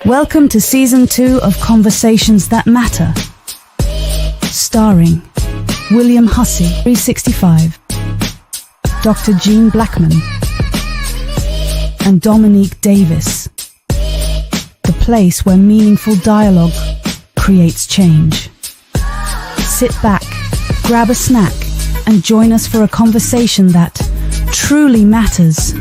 Welcome to Season 2 of Conversations That Matter. Starring William Hussey, 365, Dr. Jean Blackman, and Dominique Davis. The place where meaningful dialogue creates change. Sit back, grab a snack, and join us for a conversation that truly matters.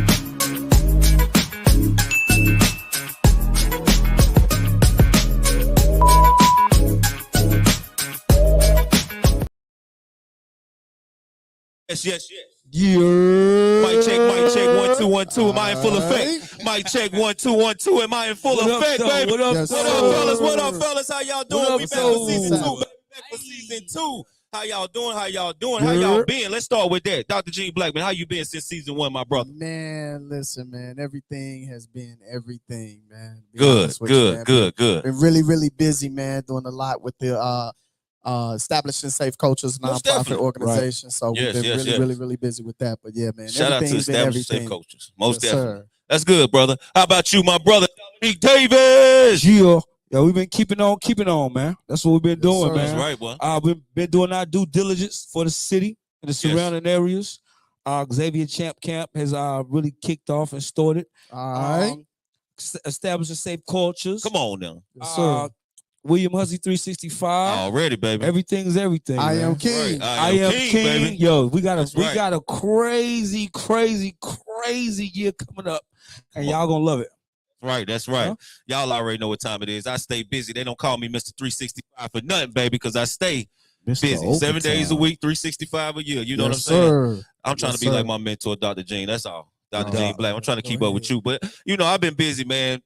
Yes. Yeah. Mic check, 1 2 1 2. Am I in full effect? Mic check 1 2 1 2. Am I in full effect, baby? What up, What up, fellas? How y'all doing? We back for season 2. Back for season 2. How y'all doing? How y'all been? Let's start with that. Dr. Jean Blackman, how you been since season 1, my brother? Man, listen, man. Everything has been everything, man. Good. Been really busy, man. Doing a lot with the establishing Safe Cultures nonprofit organization. Right. So we've been really busy with that. But yeah, man. Shout out to establishing Safe Cultures. Most definitely. Sir. That's good, brother. How about you, my brother, Dominique Davis? Yeah, we've been keeping on, man. That's what we've been doing, man. That's right, boy. We've been doing our due diligence for the city and the surrounding areas. Xavier Champ Camp has really kicked off and started. All right. Establishing Safe Cultures. Come on now. Yes, sir. William Hussey 365. Already, baby. Everything's everything. I am king. Right. I am king. Baby. Yo, we got a crazy year coming up, and y'all gonna love it. Right, that's right. Huh? Y'all already know what time it is. I stay busy. They don't call me Mr. 365 for nothing, baby, because I stay busy. 7 days a week, 365 a year. You know what I'm saying? Sir. I'm trying to be like my mentor, Dr. Jean. That's all. Dr. Jean Black. I'm trying to keep up with you. But, I've been busy, man.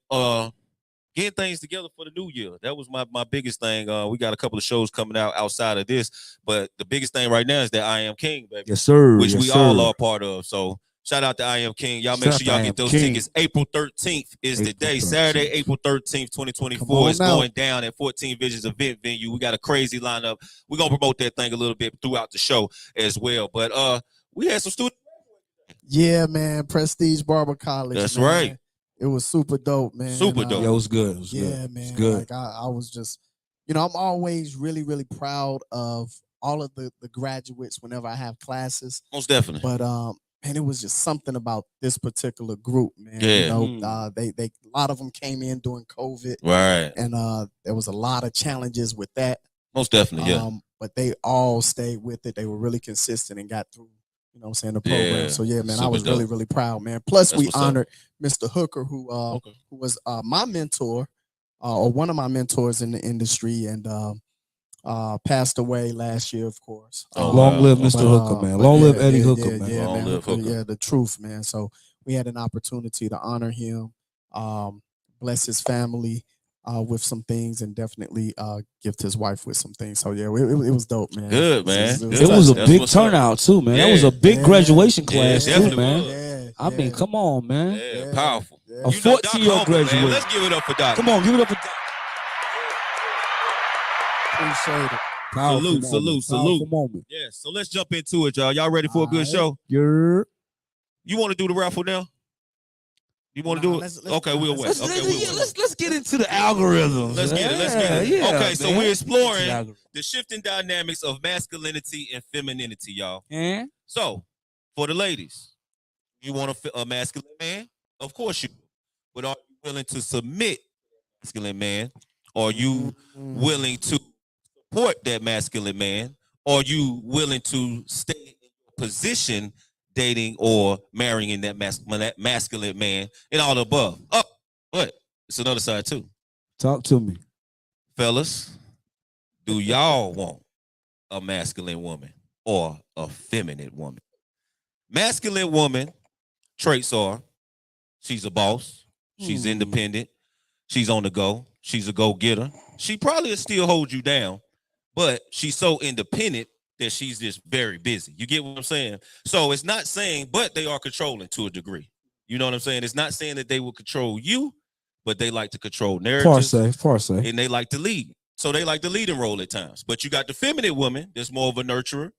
Getting things together for the new year. That was my biggest thing. We got a couple of shows coming out outside of this, but the biggest thing right now is that I Am King, baby. Yes, sir. Which we all are part of. So shout out to I Am King. Y'all make sure y'all get those tickets. April 13th is the day. Saturday, April 13th, 2024. It's going down at 14 Visions event venue. We got a crazy lineup. We're going to promote that thing a little bit throughout the show as well. But we had some students. Yeah, man. Prestige Barber College. That's man. right. It was super dope, man. Super dope. It was good. Man. It was good. Like I was just, I'm always really proud of all of the graduates whenever I have classes. Most definitely. But man, it was just something about this particular group, man. Yeah. They a lot of them came in during COVID. Right. And there was a lot of challenges with that. Most definitely, yeah. But they all stayed with it. They were really consistent and got through. The program. Yeah, so yeah, man, super I was dope. really proud, man. Plus, That's we honored Mr. Hooker, who was my mentor, or one of my mentors in the industry, and passed away last year, of course. Long live Mr. Hooker, man. Long live Eddie Hooker, man. Yeah, Long live Hooker. Yeah, the truth, man. So we had an opportunity to honor him, bless his family with some things, and definitely gift his wife with some things. So yeah, it was dope, man. Good, man. It was a big turnout too, man. Yeah. That was a big graduation class too, man. Yeah, I mean, come on, man. Yeah, powerful. Yeah. A 14-year-old graduate. Man. Let's give it up for Doc. Come on, give it up for Doc. Appreciate it. Powerful Salute. Powerful moment. Yeah, so let's jump into it, y'all. Y'all ready for a good show? You're... You want to do the raffle now? You want to do it? Okay, we'll wait. Let's get into the algorithm. Let's get it. Yeah, okay, so man. we're exploring the shifting dynamics of masculinity and femininity, y'all. Yeah. So, for the ladies, you want a masculine man? Of course you do. But are you willing to submit to a masculine man? Are you willing to support that masculine man? Are you willing to stay in your position dating or marrying that masculine man and all the above? Oh, but it's another side too. Talk to me. Fellas, do y'all want a masculine woman or a feminine woman? Masculine woman traits are she's a boss, she's independent, she's on the go, she's a go-getter. She probably will still hold you down, but she's so independent that she's just very busy. You get what I'm saying? So it's not saying, but they are controlling to a degree. You know what I'm saying? It's not saying that they will control you, but they like to control narratives. Far say. And they like to lead. So they like the leading role at times. But you got the feminine woman that's more of a nurturer,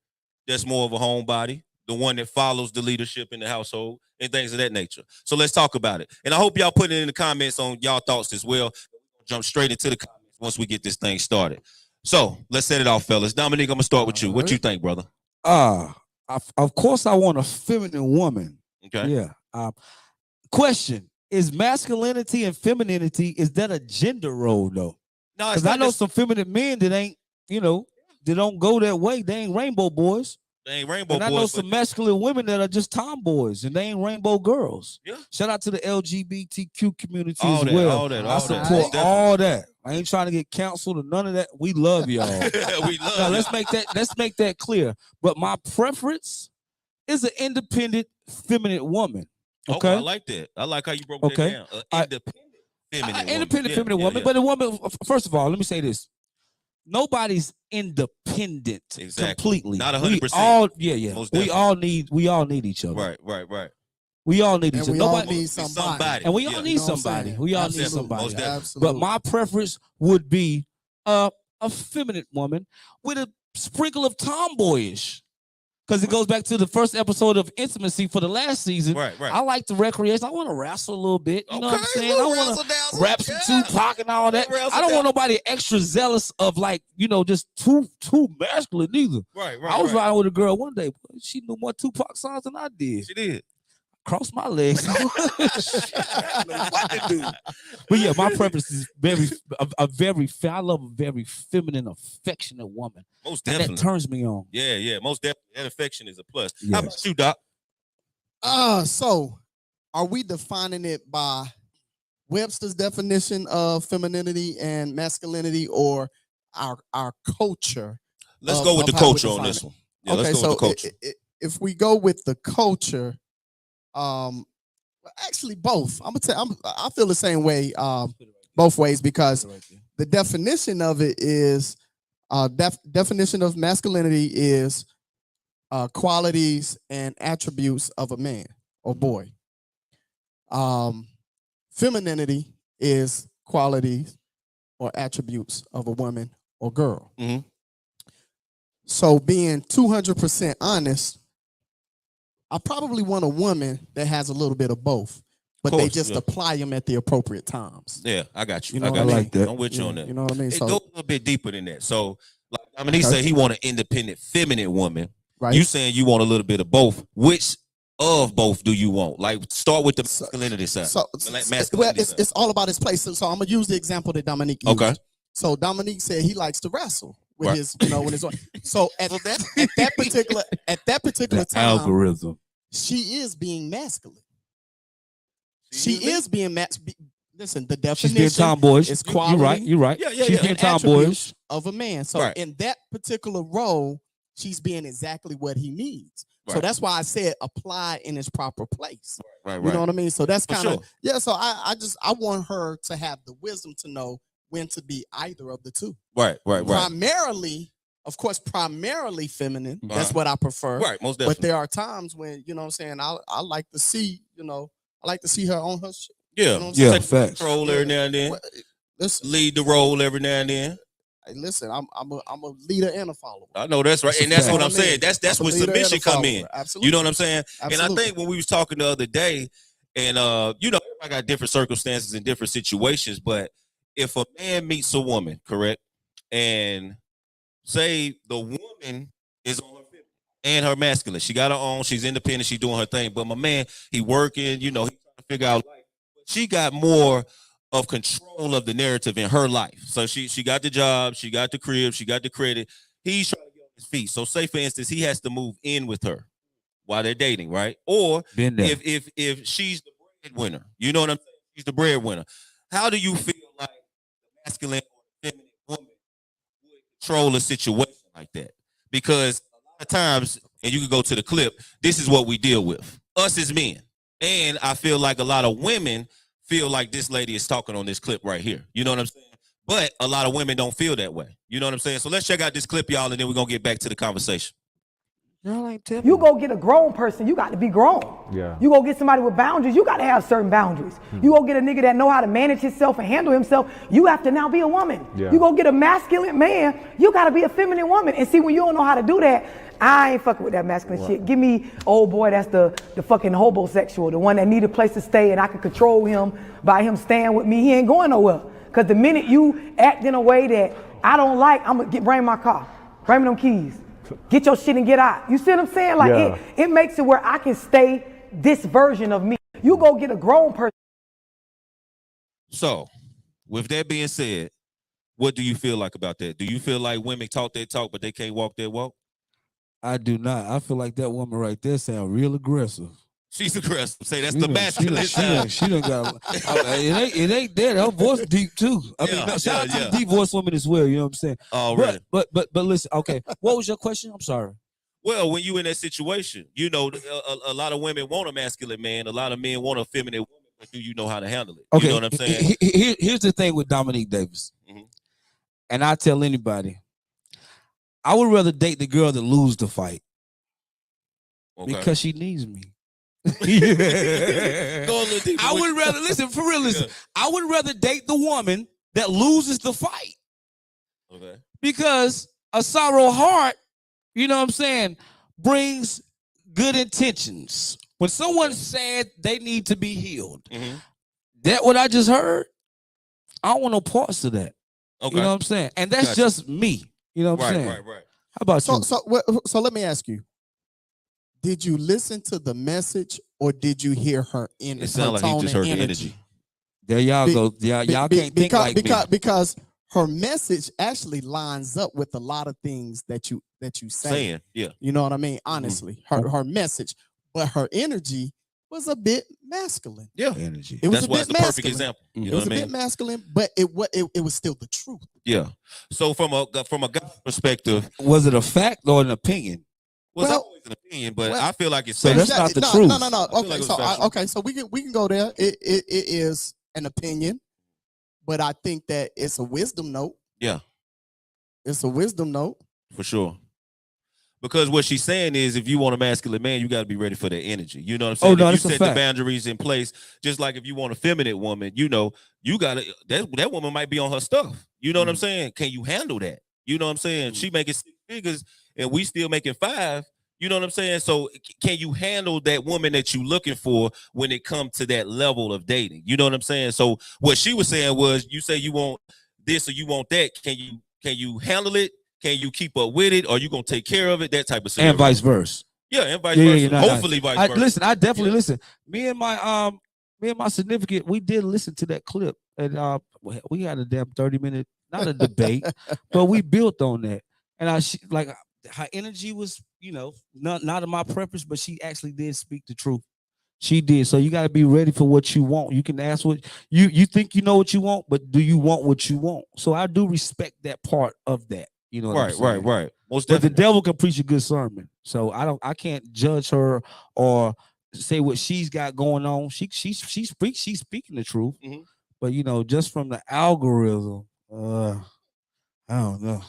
that's more of a homebody, the one that follows the leadership in the household and things of that nature. So let's talk about it. And I hope y'all put it in the comments on y'all thoughts as well. jump straight into the comments once we get this thing started. So let's set it off, fellas. Dominique, I'm gonna start with you. What you think, brother? Of course, I want a feminine woman. Okay. Yeah. Question: is masculinity and femininity, is that a gender role though? No, because I know some feminine men that ain't, they don't go that way. They ain't rainbow boys. They ain't rainbow and boys. I know some masculine women that are just tomboys, and they ain't rainbow girls. Yeah. Shout out to the LGBTQ community all as that, well. All that, I support all that. I ain't trying to get counseled or none of that. We love y'all. We love now, y'all. let's make that clear. But my preference is an independent, feminine woman. Okay, I like that. I like how you broke that down. Independent feminine woman. But a woman. First of all, let me say this. Nobody's independent completely. Not 100%. We all need each other. Right. We all need each other. Nobody needs somebody. And we all need somebody. We all need somebody. Absolutely. But my preference would be a feminine woman with a sprinkle of tomboyish. Because it goes back to the first episode of Intimacy for the last season. Right. I like the recreation. I want to wrestle a little bit. You know what I'm saying? I want to rap some Tupac and all that. I don't want nobody extra zealous of just too masculine either. Right. I was riding with a girl one day. She knew more Tupac songs than I did. She did. Cross my legs. What to do? But yeah, my preference is I love a very feminine, affectionate woman. Most definitely. And that turns me on. Yeah, most definitely. That affection is a plus. Yes. How about you, Doc? So are we defining it by Webster's definition of femininity and masculinity, or our culture? Let's go with the culture on this one. Yeah, okay, let's go with the culture. If we go with the culture, actually both. I feel the same way both ways, because the definition of it is definition of masculinity is qualities and attributes of a man or boy. Femininity is qualities or attributes of a woman or girl. Mm-hmm. So being 200% honest, I probably want a woman that has a little bit of both, but they just apply them at the appropriate times. Yeah, I got you. You know I got what I you. mean? I'm with you on that. You know what I mean? It So goes a little bit deeper than that. So, like, he said he want an independent, feminine woman. right. You saying you want a little bit of both. Which of both do you want? Like, start with the masculinity side. It's all about his place. So I'm gonna use the example that Dominique used. Okay. So Dominique said he likes to wrestle with his, with his. So at that particular time, algorithm. she is being masculine. She is being listen, the definition She's being tomboyish. is quality. You're right. Yeah. She's being tomboyish of a man. So in that particular role, she's being exactly what he needs. So that's why I said apply in its proper place. Right. You know what I mean? So that's kind of So I want her to have the wisdom to know when to be either of the two. Right. Primarily, of course, primarily feminine. That's what I prefer. Right, most definitely. But there are times when, you know what I'm saying, I like to see, I like to see her on her shit. Yeah. You know what I'm saying? Facts. Control every now and then. Listen, Lead the role every now and then. hey, listen, I'm a leader and a follower. I know that's right. And that's what I'm saying. That's when submission come in. Absolutely. You know what I'm saying? Absolutely. And I think when we was talking the other day, and I got different circumstances and different situations, but if a man meets a woman, correct, and say the woman is on her feminine and her masculine, she got her own, she's independent, she's doing her thing, but my man, he working, he trying to figure out life. She got more of control of the narrative in her life. So she got the job, she got the crib, she got the credit. He's trying to get on his feet. So say for instance, he has to move in with her while they're dating, right? Or if she's the breadwinner, you know what I'm saying? She's the breadwinner. How do you feel like the masculine or feminine woman would control a situation like that? Because a lot of times, and you can go to the clip, this is what we deal with. Us as men. And I feel like a lot of women feel like this lady is talking on this clip right here. You know what I'm saying? But a lot of women don't feel that way. You know what I'm saying? So let's check out this clip, y'all, and then we're going to get back to the conversation. You go get a grown person, you got to be grown. Yeah. You go get somebody with boundaries, you got to have certain boundaries. You go get a nigga that know how to manage himself and handle himself, you have to now be a woman. Yeah. You go get a masculine man, you got to be a feminine woman. And see, when you don't know how to do that, I ain't fucking with that masculine shit. Give me, old boy, that's the fucking homosexual, the one that need a place to stay and I can control him by him staying with me. He ain't going nowhere. Because the minute you act in a way that I don't like, I'm gonna bring my car, bring me them keys, get your shit and get out. You see what I'm saying? Like it makes it where I can stay this version of me. You go get a grown person. So, with that being said, what do you feel like about that? Do you feel like women talk their talk, but they can't walk their walk? I do not. I feel like that woman right there sound real aggressive. She's aggressive. Say that's the masculine side. She done got. It ain't that. Her voice deep too. I mean, shout out to the deep voice woman as well. You know what I'm saying? Oh, really? But listen. Okay, what was your question? I'm sorry. Well, when you in that situation, you know, a lot of women want a masculine man. A lot of men want a feminine woman. But do you know how to handle it? Okay, you know what I'm saying? Here's the thing with Dominique Davis, and I tell anybody, I would rather date the girl that lose the fight because she needs me. I would rather listen for real. Listen, I would rather date the woman that loses the fight. Okay. Because a sorrow heart, you know what I'm saying, brings good intentions. When someone's sad, they need to be healed. That what I just heard, I don't want no parts of that. Okay. You know what I'm saying? And that's just me. You know what I'm saying? Right. How about you? So let me ask you. Did you listen to the message or did you hear her energy? It sounds like he just heard the energy. There y'all go. Y'all can't think like me. Because her message actually lines up with a lot of things that you saying. Yeah. You know what I mean? Honestly, her message, but her energy was a bit masculine. Yeah, energy. It was That's a why bit it's the perfect masculine. example. You It know was what I a mean? bit masculine, but it was still the truth. Yeah. So from a guy's perspective, Was it a fact or an opinion? well, Well, it's always an opinion, but I feel like it's so that's not the truth. No. feel Okay, like it was so factual. we can go there. It is an opinion, but I think that it's a wisdom note. Yeah, It's a wisdom note. for sure. Because what she's saying is, if you want a masculine man, you got to be ready for their energy. You know what I'm saying? Oh, no, if that's you a set the fact. boundaries in place, just like if you want a feminine woman, you know, you got to, that woman might be on her stuff. You know what I'm saying? Can you handle that? You know what I'm saying? She making 6 figures and we still making 5. You know what I'm saying? So can you handle that woman that you looking for when it comes to that level of dating? You know what I'm saying? So what she was saying was, you say you want this or you want that. Can you handle it? Can you keep up with it? Or you gonna take care of it? That type of scenario. And vice versa. Yeah, and vice versa. Hopefully vice versa. Listen, I definitely listen. Me and my significant, we did listen to that clip, and we had a damn 30-minute, not a debate, but we built on that. And like her energy was, you know, not of my preference, but she actually did speak the truth. She did. So you got to be ready for what you want. You can ask what you think you know what you want, but do you want what you want? So I do respect that part of that. You know what I'm saying? Right. Most But the definitely. devil can preach a good sermon. So I can't judge her or say what she's got going on. She's speaking the truth. But you know, just from the algorithm, I don't know.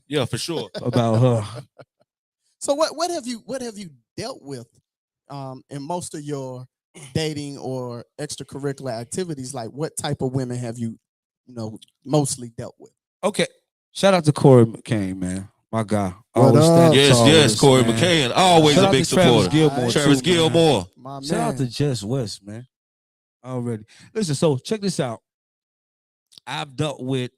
Yeah, for sure. About her. So what have you dealt with in most of your dating or extracurricular activities? Like what type of women have you mostly dealt with? Okay. Shout out to Corey McCain, man. My guy. Yes, Corey McCain. Always a big supporter. Travis Gilmore. Shout out to Jess West, man. Already. Listen, so check this out. I've dealt with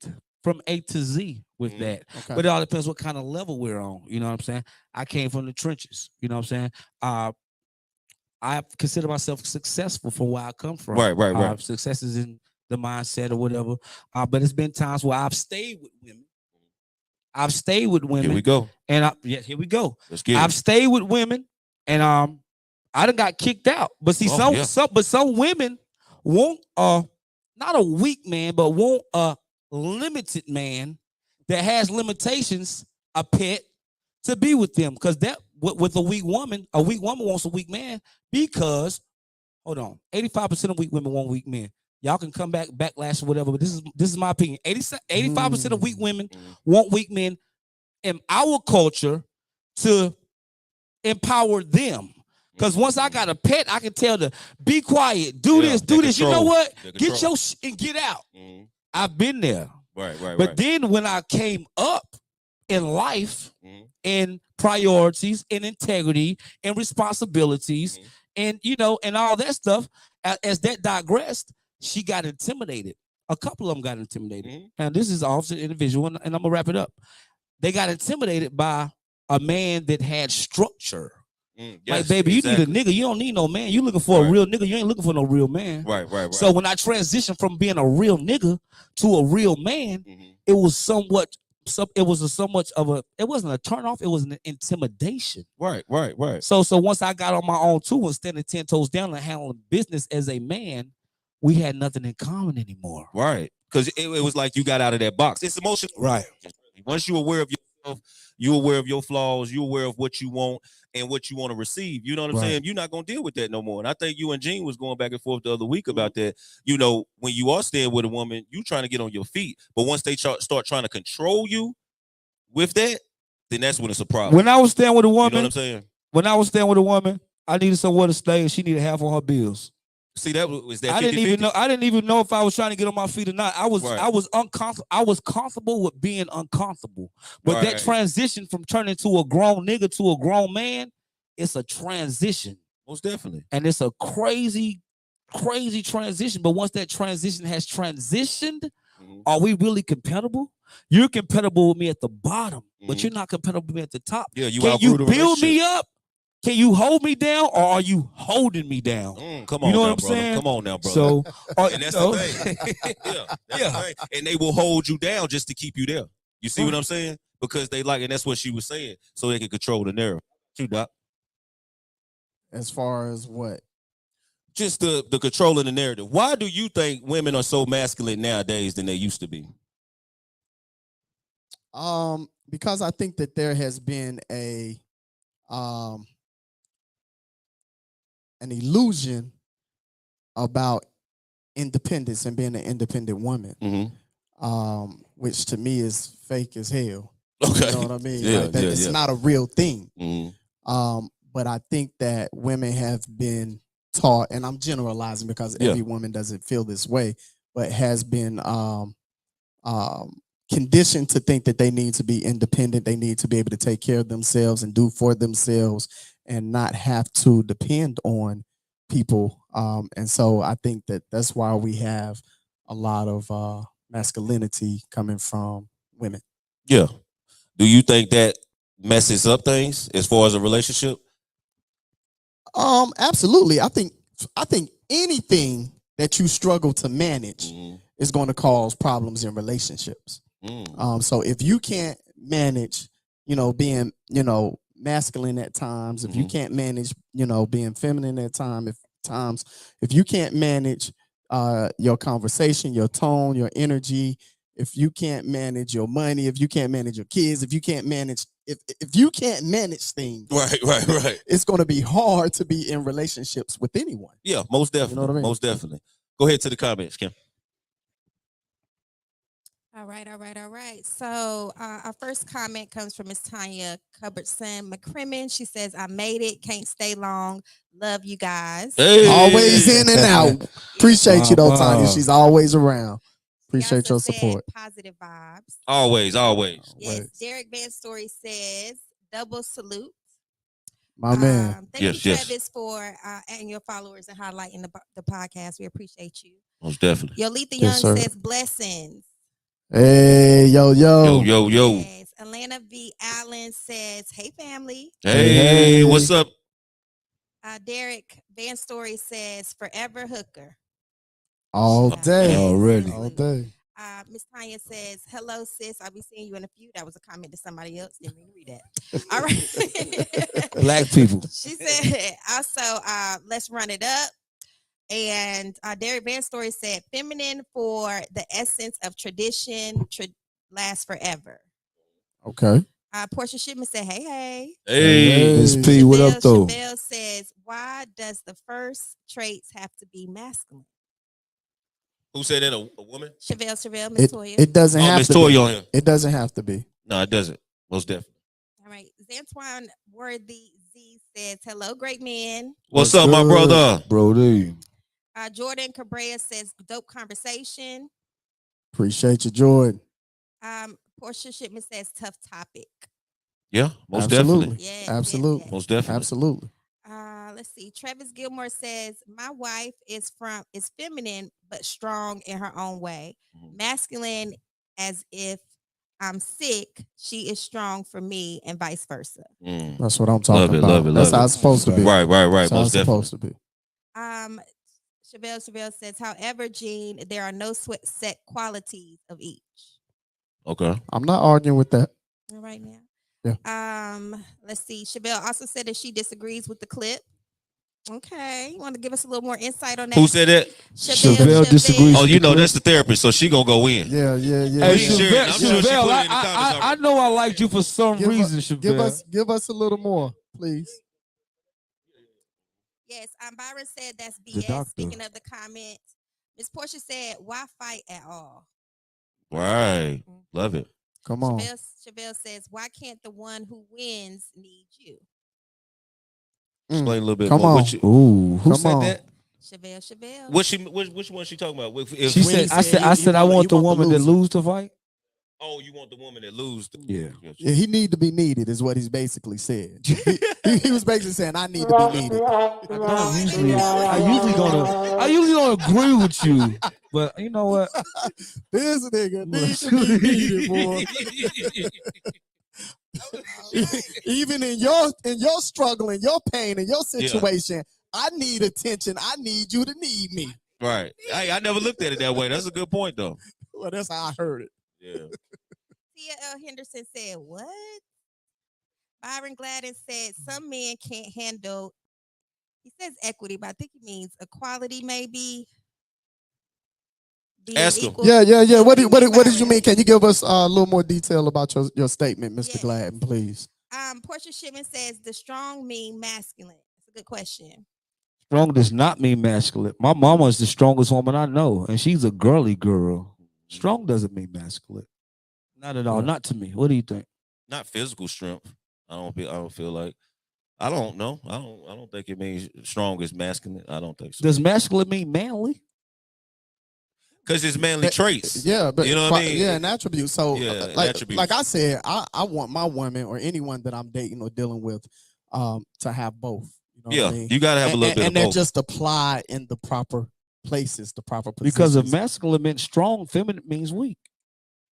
from A to Z with that. Okay. But it all depends what kind of level we're on. You know what I'm saying? I came from the trenches. You know what I'm saying? I consider myself successful from where I come from. Right. Success is in the mindset or whatever. But it's been times where I've stayed with women. Here we go. And here we go. Let's get I've stayed with women, and I done got kicked out. But see, some women want not a weak man, but want a limited man that has limitations, a pet, to be with them. Because that with a weak woman wants a weak man because, hold on, 85% of weak women want weak men. Y'all can come back, backlash or whatever, but this is my opinion. 85% of weak women want weak men in our culture to empower them. Because once I got a pet, I can tell to be quiet, do this. You know what? Get your shit and get out. I've been there. Right. But then when I came up in life, in priorities, in integrity, and responsibilities, and and all that stuff, as that digressed, she got intimidated A couple of them got intimidated. And this is also an individual, and I'm gonna wrap it up. They got intimidated by a man that had structure. Yes, like, baby, exactly. You need a nigga. You don't need no man. You looking for a real nigga. You ain't looking for no real man. Right. So when I transitioned from being a real nigga to a real man, it was somewhat. It wasn't a turn off. It was an intimidation. Right. So once I got on my own too and standing 10 toes down and handling business as a man, we had nothing in common anymore. Right. Because it was like you got out of that box. It's emotional. Right. Once you're aware of yourself, you're aware of your flaws, you're aware of what you want and what you want to receive. You know what I'm saying? You're not going to deal with that no more. And I think you and Gene was going back and forth the other week about that. You know, when you are staying with a woman, you trying to get on your feet. But once they start trying to control you with that, then that's when it's a problem. When I was staying with a woman, you know what I'm saying? When I was staying with a woman, I needed somewhere to stay and she needed half on her bills. See, that was that 50-50? I didn't even know if I was trying to get on my feet or not. I was uncomfortable. I was comfortable with being uncomfortable. But that transition from turning to a grown nigga to a grown man, it's a transition. Most definitely. And it's a crazy transition. But once that transition has transitioned, are we really compatible? You're compatible with me at the bottom, but you're not compatible with me at the top. Yeah, Can you build me up? Can you hold me down, or are you holding me down? Come on, you know now, what I'm saying? Come on now, brother. So, and that's the thing. That's the thing. And they will hold you down just to keep you there. You see what I'm saying? Because they like, and that's what she was saying, so they can control the narrative. You, Doc. As far as what? Just the control of the narrative. Why do you think women are so masculine nowadays than they used to be? Because I think that there has been an illusion about independence and being an independent woman, which to me is fake as hell. Okay, you know what I mean? Yeah, like it's not a real thing. But I think that women have been taught, and I'm generalizing because every woman doesn't feel this way, but has been conditioned to think that they need to be independent. They need to be able to take care of themselves and do for themselves and not have to depend on people. And so I think that that's why we have a lot of masculinity coming from women. Yeah. Do you think that messes up things as far as a relationship? Absolutely. I think anything that you struggle to manage is going to cause problems in relationships. So if you can't manage, being, masculine at times, if you can't manage, being feminine at times, if you can't manage your conversation, your tone, your energy, if you can't manage your money, if you can't manage your kids, if you can't manage things, right, it's going to be hard to be in relationships with anyone. Yeah, most definitely. You know what I mean? Most definitely. Go ahead to the comments, Kim. All right. So our first comment comes from Miss Tanya Cupboardson McCrimmon. She says, I made it, can't stay long. Love you guys. Hey. Always in and out. Appreciate you though, Tanya. She's always around. Appreciate your support. Positive vibes. Always. Yes. Derek Van Story says, double salute. My man. Thank you, Travis, for adding your followers and highlighting the podcast. We appreciate you. Most definitely. Yolita Young says, blessings. Hey, yo. Yes. Atlanta V. Allen says, hey, family. Hey, what's up? Derek Van Story says, forever hooker. All day. Already. All day. Miss Tanya says, hello, sis. I'll be seeing you in a few. That was a comment to somebody else. Didn't mean to read that. All right. Black people. She said, also, let's run it up. And Derek Van Story said, feminine for the essence of tradition lasts forever. Okay. Portia Shipman said, hey. Miss P, what up, though? Chevelle says, why does the first traits have to be masculine? Who said that? A woman? Chevelle, Miss Toya. It doesn't have Miss to Toya be. On here. It doesn't have to be. No, it doesn't. Most definitely. All right. Zantuan Worthy Z says, hello, great men. What's up, my brother? Brody. Jordan Cabrera says, dope conversation. Appreciate you, Jordan. Portia Shipman says, tough topic. Yeah, most Absolutely. definitely. Yes, Absolutely. Most definitely. Absolutely. Let's see. Travis Gilmore says, "My wife is feminine but strong in her own way. Masculine, as if I'm sick, she is strong for me, and vice versa." That's what I'm talking about. Love it. That's how it's supposed to be. Right. That's how Most it's supposed to be. Chevelle says, "However, Gene, there are no set qualities of each." Okay. I'm not arguing with that. All right now. Yeah. Let's see. Chevelle also said that she disagrees with the clip. Okay. You want to give us a little more insight on that? Who said that? Chevelle disagrees. Oh, you know that's the therapist, so she gonna go in. Yeah. Hey, She shared it. I'm sure she put it Chevelle, in the comments I know I liked you for some reason, Chevelle. Give us a little more, please. Yes, Byron said that's BS. Speaking of the comments, Miss Portia said, "Why fight at all?" Right. Love it. Come on. Chevelle says, "Why can't the one who wins need you?" Explain a little bit Come more. on. Who said on. that? Chevelle. Which one she talking about? If She said, I said, I want the woman that lose to fight. Oh, you want the woman that lose? Yeah. He need to be needed, is what he's basically said. he was basically saying, "I need to be needed." I usually don't agree with you, but you know what? This nigga needs to be needed, boy. Even in your struggle, in your pain, in your situation, I need attention. I need you to need me. Right. I never looked at it that way. That's a good point, though. Well, that's how I heard it. Yeah. Tia L. Henderson said, "What?" Byron Gladden said, "Some men can't handle," he says equity, but I think he means equality, maybe. Ask him. Yeah. What did you mean? Can you give us a little more detail about your statement, Mr. Gladden, please? Portia Shipman says, "The strong mean masculine." That's a good question. Strong does not mean masculine. My mama is the strongest woman I know, and she's a girly girl. Strong doesn't mean masculine. Not at all. Yeah. Not to me. What do you think? Not physical strength. I don't feel like. I don't know. I don't think it means strong is masculine. I don't think so. Does masculine mean manly? Because it's manly traits. Yeah, but you know what I mean? Yeah, an attribute. So, attributes. like I said, I want my woman or anyone that I'm dating or dealing with, to have both. You know what I mean? You gotta have a little bit of both. And just apply in the proper places, the proper positions. Because if masculine meant strong, feminine means weak.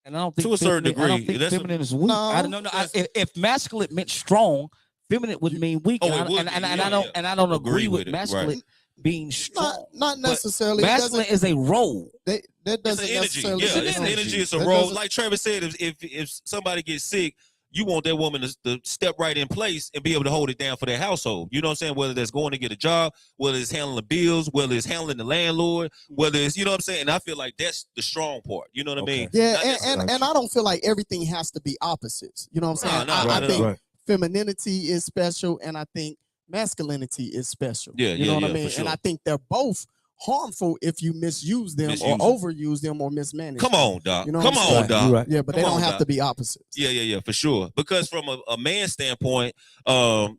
And I don't think to a certain degree, I don't think feminine is weak. No. If masculine meant strong, feminine would mean weak. And I don't agree with masculine being strong. Not necessarily. Masculine is a role. That doesn't it's an energy. necessarily. Yeah, it's an energy. It's a role. Like Travis said, if somebody gets sick, you want that woman to step right in place and be able to hold it down for their household. You know what I'm saying? Whether that's going to get a job, whether it's handling the bills, whether it's handling the landlord, whether it's, you know what I'm saying? And I feel like that's the strong part. You know what I mean? Yeah, and I don't feel like everything has to be opposites. You know what I'm saying? I think femininity is special, and I think masculinity is special. You know what I mean? Sure. And I think they're both harmful if you misuse them or overuse them or mismanage. Come on, Doc. You know Come on, Doc. Right. Yeah, but they don't have to be opposites. Yeah, for sure. Because from a man's standpoint,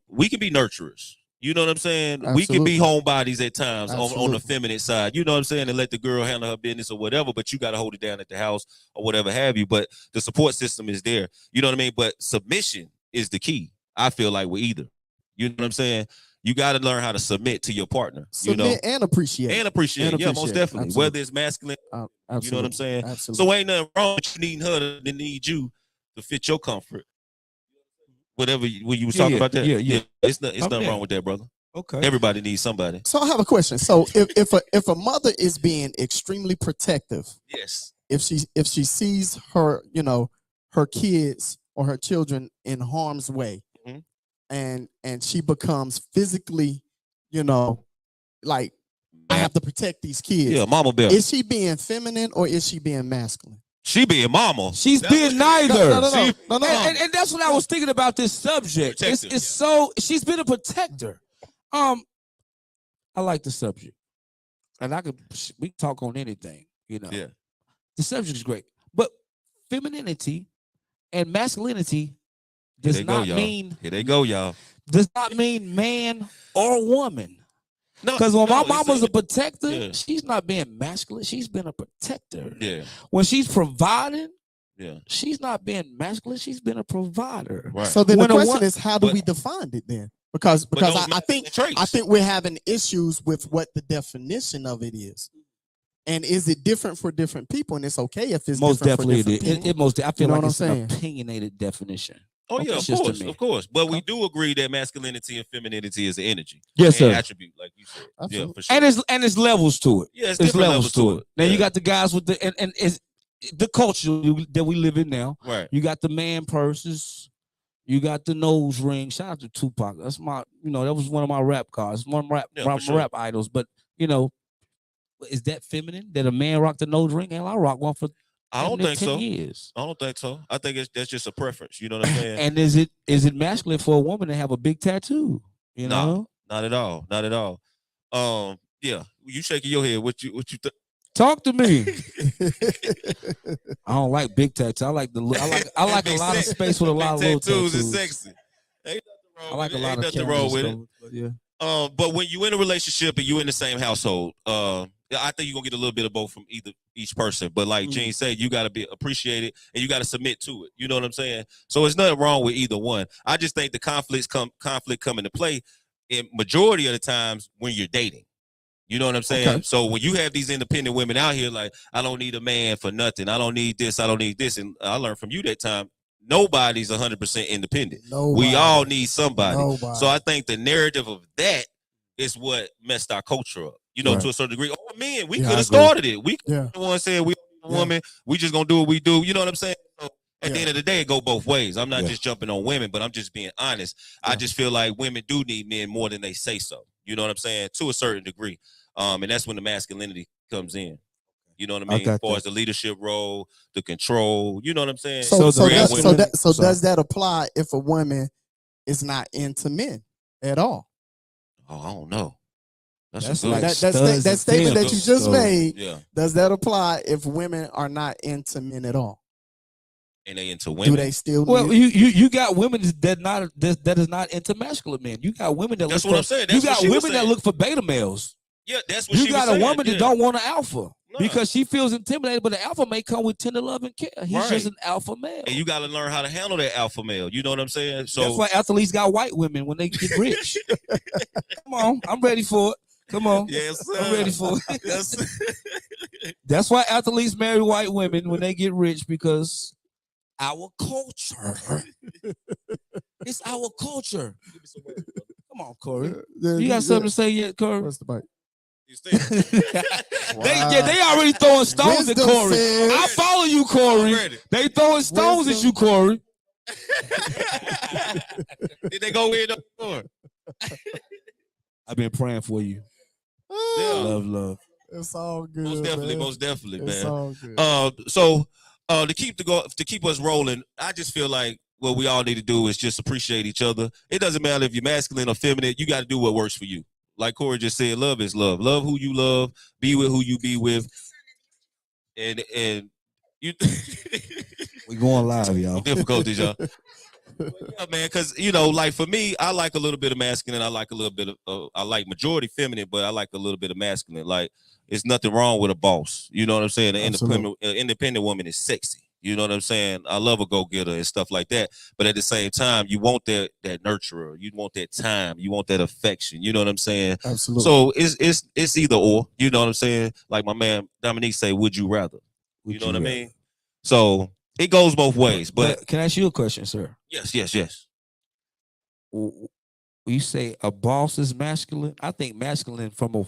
we can be nurturers. You know what I'm saying? Absolutely. We can be homebodies at times on the feminine side. You know what I'm saying? And let the girl handle her business or whatever, but you got to hold it down at the house or whatever have you. But the support system is there. You know what I mean? But submission is the key, I feel like, with either. You know what I'm saying? You got to learn how to submit to your partner. Submit and appreciate. Yeah, most definitely. Absolutely. Whether it's masculine, you know what I'm saying? Absolutely. So ain't nothing wrong with you needing her to need you to fit your comfort. Whatever, when you was talking about that, it's nothing wrong with that, brother. Okay. Everybody needs somebody. So I have a question. So if a mother is being extremely protective, yes, if she sees her, her kids or her children in harm's way, and she becomes physically, like, I have to protect these kids. Yeah, mama bear. Is she being feminine or is she being masculine? She being mama. She's being neither. No. And that's what I was thinking about this subject. It's so she's been a protector. I like the subject, and we can talk on anything. Yeah. The subject is great, but femininity and masculinity does not mean. Here they go, y'all. Does not mean man or woman. Because when my mom was a protector, she's not being masculine. She's been a protector. Yeah. When she's providing, she's not being masculine. She's been a provider. Right. So then the question is, how do we define it then? because those I think traits. I think we're having issues with what the definition of it is. And is it different for different people? And it's okay if it's most different definitely for different people. I feel know like what it's I'm an saying? opinionated definition. Oh yeah, It's just to me. of course. But we do agree that masculinity and femininity is an energy. Yes, and sir. attribute, like you said. Absolutely. Yeah, for sure. And it's levels to it. Yeah, it's There's different levels to it. Now Yeah. you got the guys with the and it's the culture that we live in now. Right. You got the man purses. You got the nose ring. Shout out to Tupac. That's my, that was one of my rap cards, one of my rap idols. But is that feminine that a man rock the nose ring? Hell, I rock one for I don't think 10 so. years. I don't think so. I think that's just a preference. You know what I'm saying? And is it masculine for a woman to have a big tattoo? You know? Not at all. Not at all. Yeah. You shaking your head. What you think? Talk to me. I don't like big tattoos. I like a lot of space with a lot of little tattoos. Is sexy. Ain't nothing wrong. I like a lot of nothing wrong with it. Yeah. But when you in a relationship and you in the same household, I think you're gonna get a little bit of both from each person. But like Gene said, you gotta be appreciated and you gotta submit to it. You know what I'm saying? So there's nothing wrong with either one. I just think the conflict come into play in majority of the times when you're dating. You know what I'm saying? Okay. So when you have these independent women out here, like, I don't need a man for nothing. I don't need this. I don't need this. And I learned from you that time, nobody's 100% independent. Nobody. We all need somebody. Nobody. So I think the narrative of that is what messed our culture up, Right. to a certain degree. Oh, man, we Yeah, could I have agree. started it. We could Yeah. have the one saying we don't need a woman. We just going to do what we do. You know what I'm saying? So at the end of the day, it go both ways. I'm not just jumping on women, but I'm just being honest. I just feel like women do need men more than they say so. You know what I'm saying? To a certain degree. And that's when the masculinity comes in. You know what I mean? As far as the leadership role, the control, you know what I'm saying? So does that apply if a woman is not into men at all? Oh, I don't know. That's like that statement that you just made. Yeah. Does that apply if women are not into men at all? And they into women? Do they still? Well, you got women that is not into masculine men. You got women that That's look what for, I'm saying. You got women that look for beta males. Yeah, that's what you she got was a saying. woman that don't want an alpha because she feels intimidated, but the alpha may come with tender love and care. He's just an alpha male. And you got to learn how to handle that alpha male. You know what I'm saying? So that's why athletes got white women when they get rich. Come on, I'm ready for it. Come on. Yes, sir. I'm ready for it. Yes. That's why athletes marry white women when they get rich, because our culture. It's our culture. Come on, Corey. You got something to say yet, Corey? What's the bite? They already throwing stones at Corey. I follow you, Corey. They throwing stones at you, Corey. Did they go in the door? I've been praying for you. Love. It's all good. Most definitely, man. It's all good. So to keep us rolling, I just feel like what we all need to do is just appreciate each other. It doesn't matter if you're masculine or feminine. You got to do what works for you. Like Corey just said, love is love. Love who you love. Be with who you be with. And you. We going live, y'all. Difficulties, y'all. Yeah, man, because like for me, I like a little bit of masculine. I like a little bit of I like majority feminine, but I like a little bit of masculine. Like, it's nothing wrong with a boss. You know what I'm saying? An independent woman is sexy. You know what I'm saying? I love a go-getter and stuff like that. But at the same time, you want that nurturer. You want that time. You want that affection. You know what I'm saying? Absolutely. So it's either or. You know what I'm saying? Like my man Dominique say, would you rather? You know what I mean? So it goes both ways. But can I ask you a question, sir? Yes. You say a boss is masculine. I think masculine for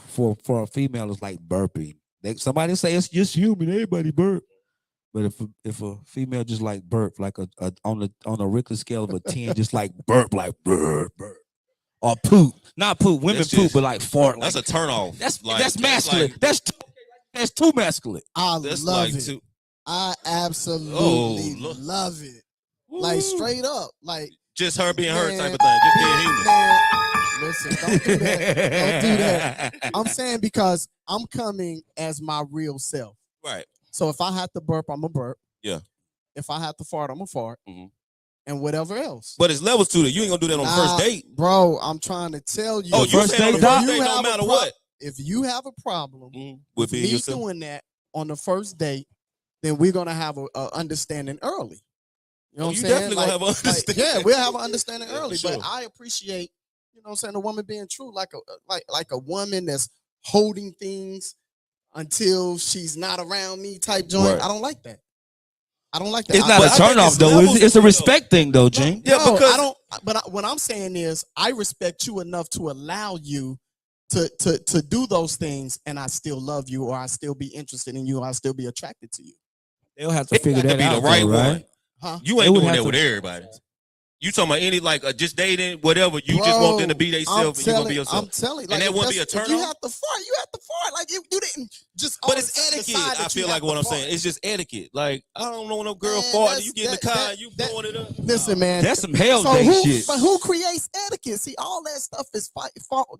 a female is like burping. Somebody say it's just human. Everybody burp. But if a female just like burp, like on a Richter scale of a 10, just like burp, or poop, not poop. Women poop, but like fart. That's a turn off. That's masculine. That's too masculine. I love it. I absolutely love it. Like straight up, like just her being her type of thing. Just being human. Listen, don't do that. Don't do that. I'm saying because I'm coming as my real self. Right. So if I have to burp, I'm a burp. Yeah. If I have to fart, I'm a fart. Mm-hmm. And whatever else. But it's levels to it. You ain't gonna do that on the first date, bro. I'm trying to tell you. Oh, you saying on the first date no matter what? If you have a problem with me yourself doing that on the first date, then we're gonna have a understanding early. You know what I'm saying? Definitely gonna have an understanding. Yeah, we'll have an understanding early. Sure. But I appreciate You know what I'm saying? A woman being true, like a woman that's holding things until she's not around me type joint. Right. I don't like that. I don't like that. It's not But a I turn think off it's though. levels It's a to it, respect thing though, Gene. Yeah, No, because I don't. But what I'm saying is, I respect you enough to allow you to do those things, and I still love you, or I still be interested in you, or I still be attracted to you. They'll have to it figure got to that be out, the right though, right? one. Huh? You They ain't would doing have that with to- everybody. You talking about any like just dating, whatever. You just want them to be themselves, and you gonna be yourself. I'm telling you, And like, that wouldn't be a turn if you on? have to fart, you have to fart. Like you didn't just. But all it's of a sudden etiquette. decide I that you feel have like to what I'm fart. saying. It's just etiquette. Like I don't know no girl Man, farting. You get in the car that- and you that- blowing it up. Listen, man. That's some hell day who, shit. But who creates etiquette? See, all that stuff is false.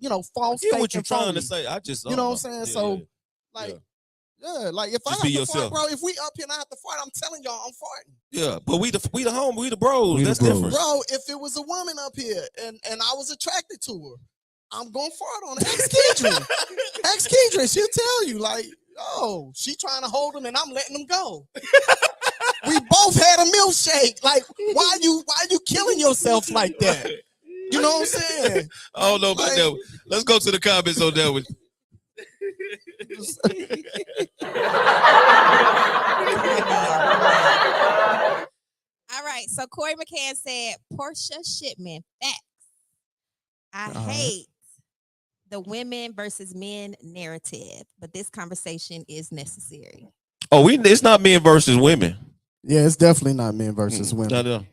I get Fake what you're and trying phony. to say. I just You know what I'm saying? Yeah, So, yeah. like, yeah, like if Just I be have to fart, yourself. bro, if we up here and I have to fart, I'm telling y'all I'm farting. Yeah, but we the home, we the bros. We the That's bros. different. Bro, if it was a woman up here and I was attracted to her, I'm going to fart on her. Ask Kedron. Ask Kedron. She'll tell you, like, oh, she trying to hold him and I'm letting him go. We both had a milkshake. Like, why you killing yourself like that? You know what I'm saying? I don't know about Like- that one. Let's go to the comments on that one. All right. So Corey McCann said, Portia Shipman, facts. I All right. hate the women versus men narrative, but this conversation is necessary. Oh, it's not men versus women. Yeah, it's definitely not men versus women. No.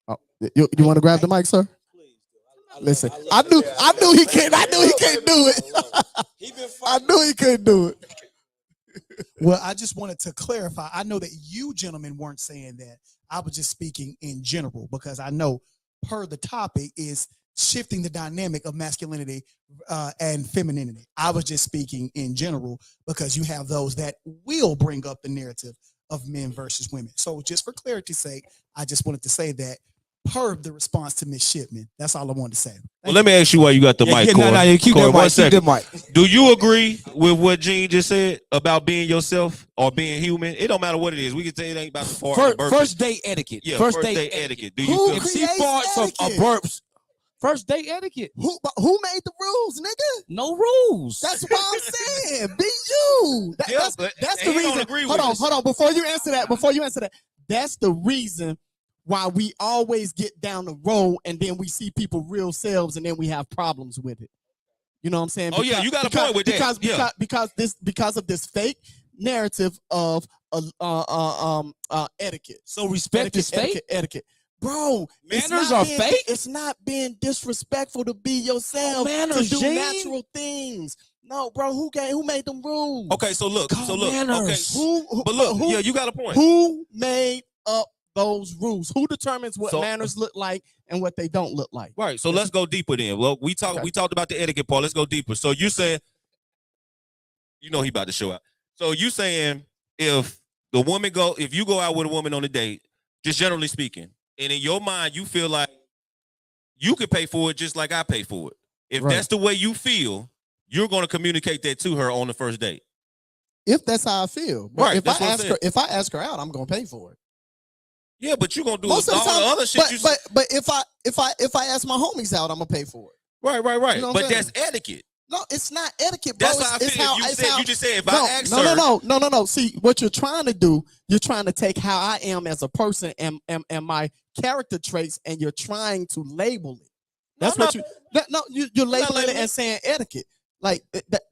Oh, you want to grab the mic, sir? Listen, I knew he can't. I knew he can't do it. I knew he couldn't do it. Well, I just wanted to clarify. I know that you gentlemen weren't saying that. I was just speaking in general because I know per the topic is shifting the dynamic of masculinity and femininity. I was just speaking in general because you have those that will bring up the narrative of men versus women. So just for clarity's sake, I just wanted to say that per the response to Ms. Shipman. That's all I wanted to say. Well, let me ask you why you got the mic, Corey. No, keep Corey, that one mic. Keep second. that mic. Do you agree with what Gene just said about being yourself or being human? It don't matter what it is. We can say it ain't about the fart. or the burping. First date etiquette. Yeah, first date etiquette. Do you Who feel If she creates farts or etiquette? burps, first date etiquette. Who made the rules, nigga? No rules. That's what I'm saying. Be you. Yeah, but That's the he don't reason. agree Hold with on, this. hold on. Before you answer that, that's the reason why we always get down the road and then we see people real selves and then we have problems with it. You know what I'm saying? Oh, yeah, you got a point with that. Because of this fake narrative of etiquette. So respect is fake. Etiquette. Bro, Manners are fake? It's not being disrespectful to be yourself, manners, to do Gene. natural things. No, bro, who made them rules? Okay, so look. Okay. manners. But look, yeah, you got a point. Who made up those rules? Who determines what So- manners look like and what they don't look like? Right. So let's go deeper then. Well, we talked about the etiquette part. Let's go deeper. So you saying, you know he about to show out. So you saying if you go out with a woman on a date, just generally speaking, and in your mind you feel like you could pay for it just like I pay for it. If Right. that's the way you feel, you're going to communicate that to her on the first date. If that's how I feel, but Right, if that's what I'm saying. if I ask her out, I'm gonna pay for it. Yeah, but you're gonna do Most all of the time, the other shit. but if I ask my homies out, I'm gonna pay for it. Right. You know what I'm But that's saying? etiquette. No, it's not etiquette, bro. That's how I It's feel. how You just said if no, I ask her. No. See, what you're trying to do, you're trying to take how I am as a person and my character traits, and you're trying to label it. That's No, what you're labeling it labeling and saying etiquette. Like that.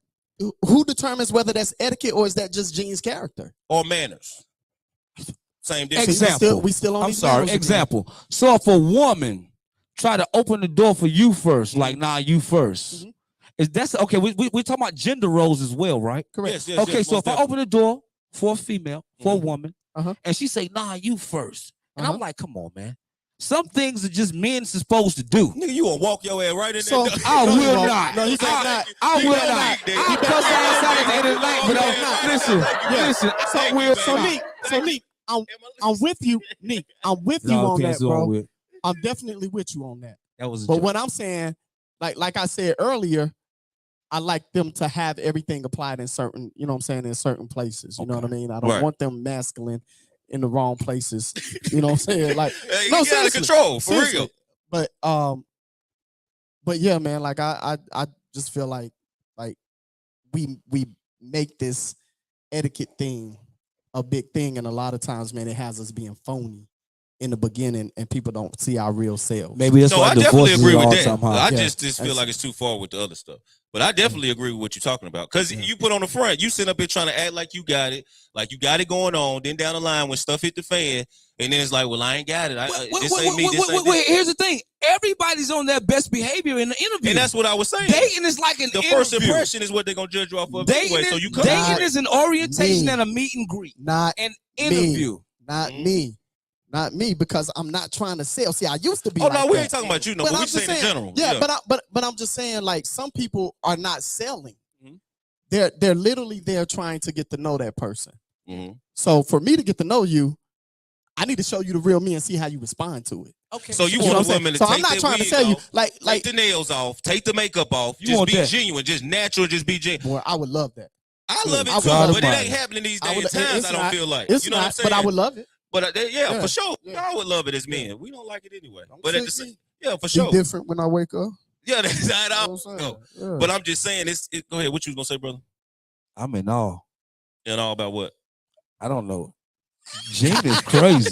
Who determines whether that's etiquette or is that just Gene's character? Or manners. Same difference. Example. We still on I'm these sorry. levels again. Example. So if a woman try to open the door for you first, like nah, you 1st is that's okay? We talking about gender roles as well, right? Correct. Yes, Okay, so most if I open the door for a female, for a woman, Uh-huh. and she say nah, you first, and Uh-huh. I'm like, come on, man. Some things are just men supposed to do. Nigga, you gonna walk your ass right in So- there. I No, he will won't. not. No, he cannot. I He will better not. leave, Dave. I'll He cuss better ass leave. out at the end of the night, but listen. Thank Will, you, so baby. Neek, I'm with you, Neek. I'm with you No, on okay, that, so bro. I'm definitely with you on that. That was a But joke. what I'm saying, like I said earlier, I like them to have everything applied in certain, you know what I'm saying, in certain places. You know what I mean? I don't Right. want them masculine in the wrong places. You know what I'm saying? Like, Hey, no, you get out of seriously. control, for Seriously. real. But but yeah, man, like I just feel like we make this etiquette thing a big thing, and a lot of times, man, it has us being phony in the beginning, and people don't see our real selves. Maybe that's No, why I definitely divorces agree are with all that. time high. I Yeah, just feel that's- like it's too far with the other stuff. But I definitely agree with what you're talking about. Because you put on the front, you sit up here trying to act like you got it going on. Then down the line, when stuff hit the fan, and then it's like, well, I ain't got it. This ain't me. This ain't Wait, here's the thing. Everybody's on their best behavior in the interview. And that's what I was saying. Dating is like an the interview. first impression is what they're gonna judge you off of Dating, anyway. So you come dating is an orientation me. and a meet and greet. Not An interview. Not me. Not me, because I'm not trying to sell. See, I used to be. Oh like no, we that. ain't talking about you, no. But But we I'm just saying in general. Yeah, but I'm just saying, like, some people are not selling. Mhm. They're literally there trying to get to know that person. Mhm. So for me to get to know you, I need to show you the real me and see how you respond to it. Okay. So you know want what a I'm woman to saying? So take I'm not that trying to wig sell you off, like take the nails off, take the makeup off, You just want be that. genuine, just natural, just be genuine. boy, I would love that. I love I it too, would- but it ain't happening these I days would- times. it's I don't not. feel like It's you know what I'm not, saying. but I would love it. But Yeah. for sure, Yeah. I would love it as men. Yeah. We don't like it anyway. Don't But at say the same, me. yeah, for Be sure. different when I wake up. Yeah, that's how it You know all what I'm go. saying? Yeah. But I'm just saying, go ahead. What you was gonna say, brother? I'm in awe. And all about what? I don't know. Gene is crazy.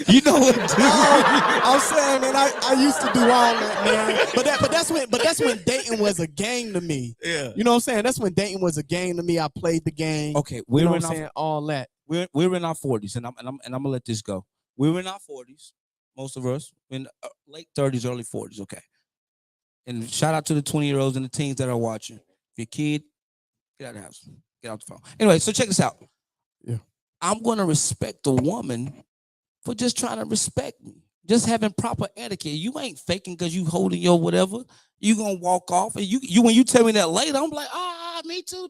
You know what, dude? I'm saying, man, I used to do all that, man. But that's when dating was a game to me. Yeah. You know what I'm saying? That's when dating was a game to me. I played the game. Okay, You we're know in what I'm saying? All that. we're in our 40s, and I'm gonna let this go. We're in our 40s, most of us in late 30s, early 40s. Okay, and shout out to the 20-year-olds and the teens that are watching. If your kid, get out of the house, get out the phone. Anyway, so check this out. Yeah. I'm gonna respect a woman for just trying to respect me, just having proper etiquette. You ain't faking because you holding your whatever. You gonna walk off, and you when you tell me that later, I'm like, me too.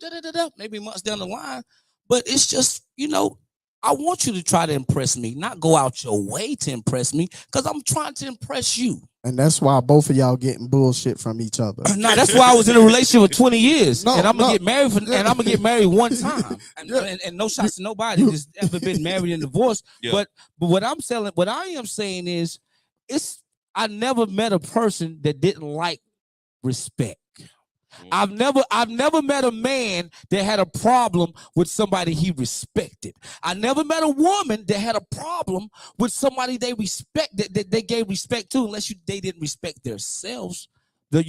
Maybe months down the line, but it's just, I want you to try to impress me, not go out your way to impress me, because I'm trying to impress you. And that's why both of y'all getting bullshit from each other. Now that's why I was in a relationship for 20 years, No, and I'm gonna no. get married and I'm gonna get married one time, Yeah. and no shots to nobody that's ever been married and divorced. Yeah. But what I am saying is, I never met a person that didn't like respect. I've never met a man that had a problem with somebody he respected. I never met a woman that had a problem with somebody they respected, that they gave respect to, unless they didn't respect themselves. The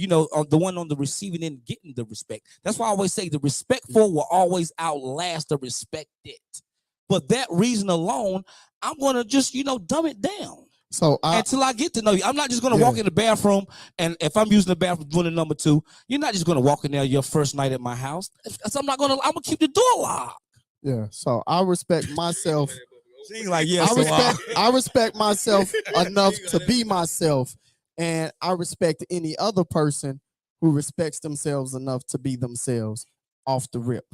one on the receiving end getting the respect. That's why I always say the respectful will always outlast the respected. For that reason alone, I'm gonna just dumb it down. So Until I get to know you. I'm not just going to walk in the bathroom, and if I'm using the bathroom doing the number 2, you're not just going to walk in there your first night at my house. So I'm going to keep the door locked. yeah. So I respect myself. She's like, yeah, I respect myself enough to be myself, and I respect any other person who respects themselves enough to be themselves off the rip.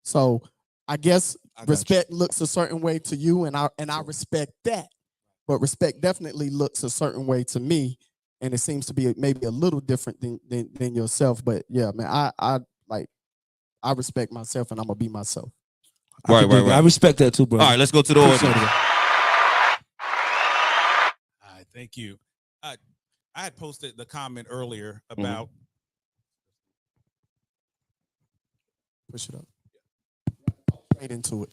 So I guess respect looks a certain way to you, and I respect that. But respect definitely looks a certain way to me, and it seems to be maybe a little different than yourself. But yeah, man, I respect myself, and I'm gonna be myself. Right. I respect that too, bro. All right, let's go to the order. All right, thank you. I had posted the comment earlier about Push it up. Straight into it.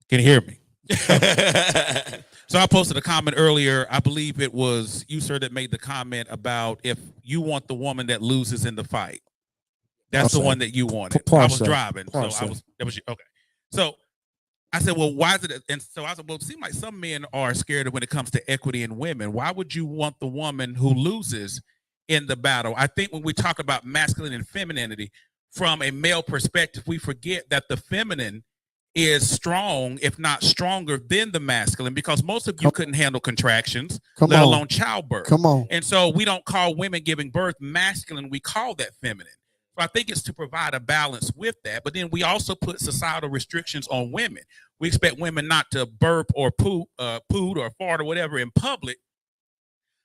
Can you hear me? So I posted a comment earlier. I believe it was you, sir, that made the comment about if you want the woman that loses in the fight. That's the one that you wanted. I was driving, so that was you. Okay. So I said, well, why is it? And so I said, well, it seems like some men are scared when it comes to equity in women. Why would you want the woman who loses in the battle? I think when we talk about masculine and femininity from a male perspective, we forget that the feminine is strong, if not stronger than the masculine, because most of you couldn't handle contractions, let alone childbirth. Come on. And so we don't call women giving birth masculine, we call that feminine. So I think it's to provide a balance with that. But then we also put societal restrictions on women. We expect women not to burp or poot or fart or whatever in public.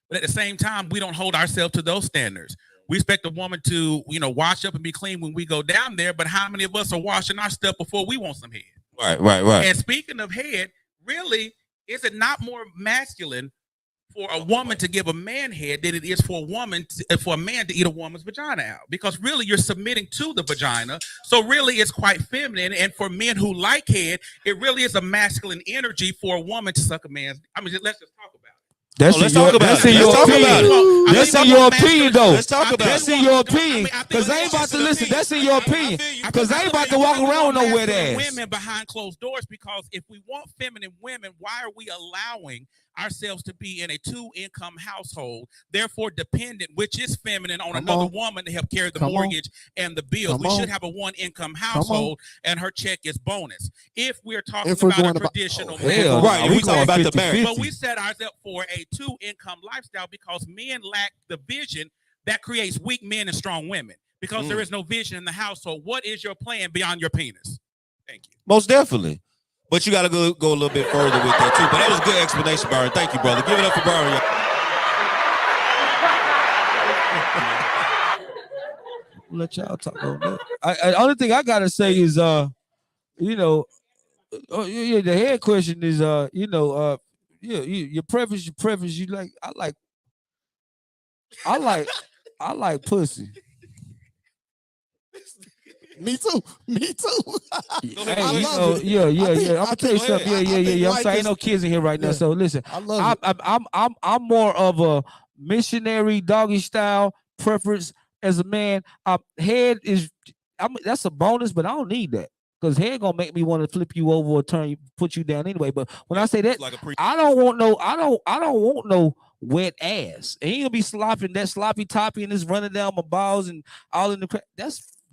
But at the same time, we don't hold ourselves to those standards. We expect a woman to, wash up and be clean when we go down there. But how many of us are washing our stuff before we want some head? Right. And speaking of head, really, is it not more masculine for a woman to give a man head than it is for a man to eat a woman's vagina out, because really you're submitting to the vagina. So really it's quite feminine. And for men who like head, it really is a masculine energy for a woman to suck a man's. I mean, let's just talk about it. Let's talk about it. That's in your opinion, though. Let's talk about it. That's in your opinion. Because I ain't about to listen. That's in your opinion. Because I ain't about to walk around with no wet ass. Women behind closed doors, because if we want feminine women, why are we allowing ourselves to be in a 2-income household, therefore dependent, which is feminine, on another woman to help carry the mortgage and the bills? We should have a 1-income household, and her check is bonus. If we're talking about a traditional right, we talking about the marriage, but we set ourselves up for a 2-income lifestyle because men lack the vision that creates weak men and strong women, because there is no vision in the household. What is your plan beyond your penis? Thank you. Most definitely. But you got to go a little bit further with that, too. But that was a good explanation, Byron. Thank you, brother. Give it up for Byron. Let y'all talk on that. The only thing I got to say is, you know, the head question is, you know, your preference, you like, I like pussy. Me too. Hey, I love it. Yeah. I'm gonna tell you something. Yeah. I'm sorry, ain't no kids in here right now. So listen, I'm more of a missionary doggy style preference as a man. Head is, that's a bonus, but I don't need that, because head gonna make me want to flip you over or put you down anyway. But when I say that, I don't want no wet ass. And he gonna be sloppy toppy and just running down my balls and all in the.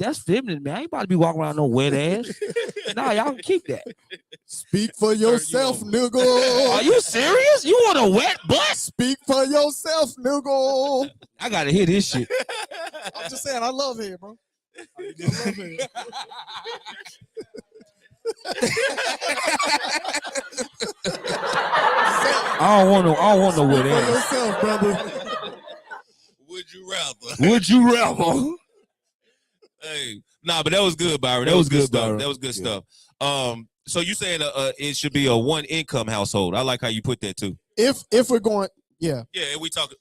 That's feminine, man. I ain't about to be walking around no wet ass. Nah, y'all can keep that. Speak for yourself, nigga. Are you serious? You want a wet butt? Speak for yourself, nigga. I gotta hear this shit. I'm just saying, I love hair, bro. I don't want no wet ass. For yourself, brother. Would you rather? Hey, nah, but that was good, Byron. That was good stuff. Byron. That was good stuff. So you saying it should be a 1-income household? I like how you put that too. If we're going, yeah, we talking.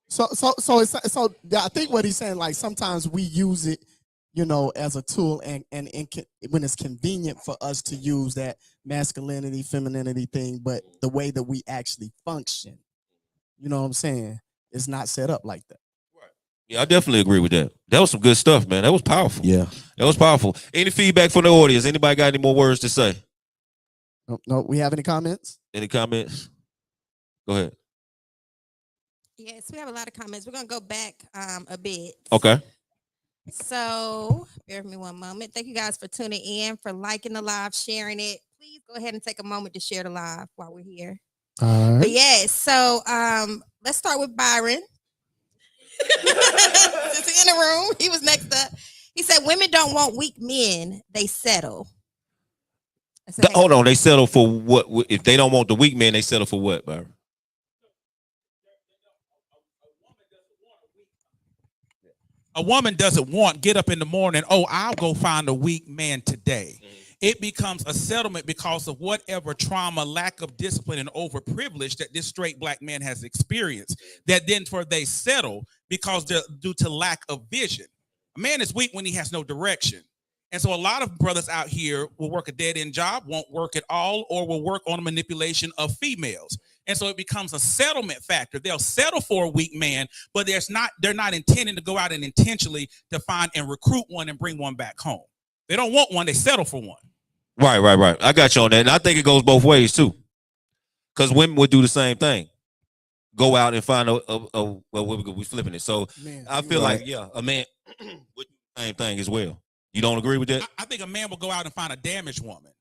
So I think what he's saying, like, sometimes we use it, you know, as a tool, and when it's convenient for us to use that masculinity, femininity thing, but the way that we actually function, you know what I'm saying, is not set up like that. Yeah, I definitely agree with that. That was some good stuff, man. That was powerful. Yeah, that was powerful. Any feedback from the audience? Anybody got any more words to say? No. We have any comments? Any comments? Go ahead. Yes, we have a lot of comments. We're gonna go back a bit. Okay. So bear with me one moment. Thank you guys for tuning in, for liking the live, sharing it. Please go ahead and take a moment to share the live while we're here. All right. But yes, so let's start with Byron. Since he's in the room, he was next up. He said, "Women don't want weak men; they settle." Hold on, they settle for what? If they don't want the weak men, they settle for what, Byron? A woman doesn't want get up in the morning. Oh, I'll go find a weak man today. It becomes a settlement because of whatever trauma, lack of discipline, and overprivilege that this straight black man has experienced. That then they settle because they're due to lack of vision. A man is weak when he has no direction. And so a lot of brothers out here will work a dead-end job, won't work at all, or will work on a manipulation of females. And so it becomes a settlement factor. They'll settle for a weak man, but they're not intending to go out and intentionally to find and recruit one and bring one back home. They don't want one, they settle for one. Right. I got you on that. And I think it goes both ways too. Because women would do the same thing. Go out and find well, we're flipping it. So man, I feel like, a man would do the same thing as well. You don't agree with that? I think a man will go out and find a damaged woman.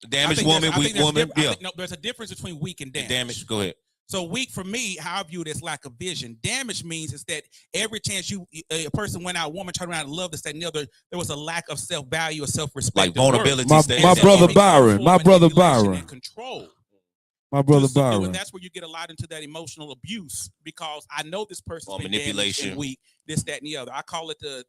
Damaged woman, weak woman. No, there's a difference between weak and damaged. Damaged, go ahead. So weak for me, how I view it, is lack of vision. Damage means is that every chance a person went out, a woman turned around and loved this, that, and the other, there was a lack of self-value or self-respect. Like vulnerability. My brother Byron. Control. My brother Byron. And that's where you get a lot into that emotional abuse, because I know this person's been manipulation, damaged and weak, this, that, and the other. I call it the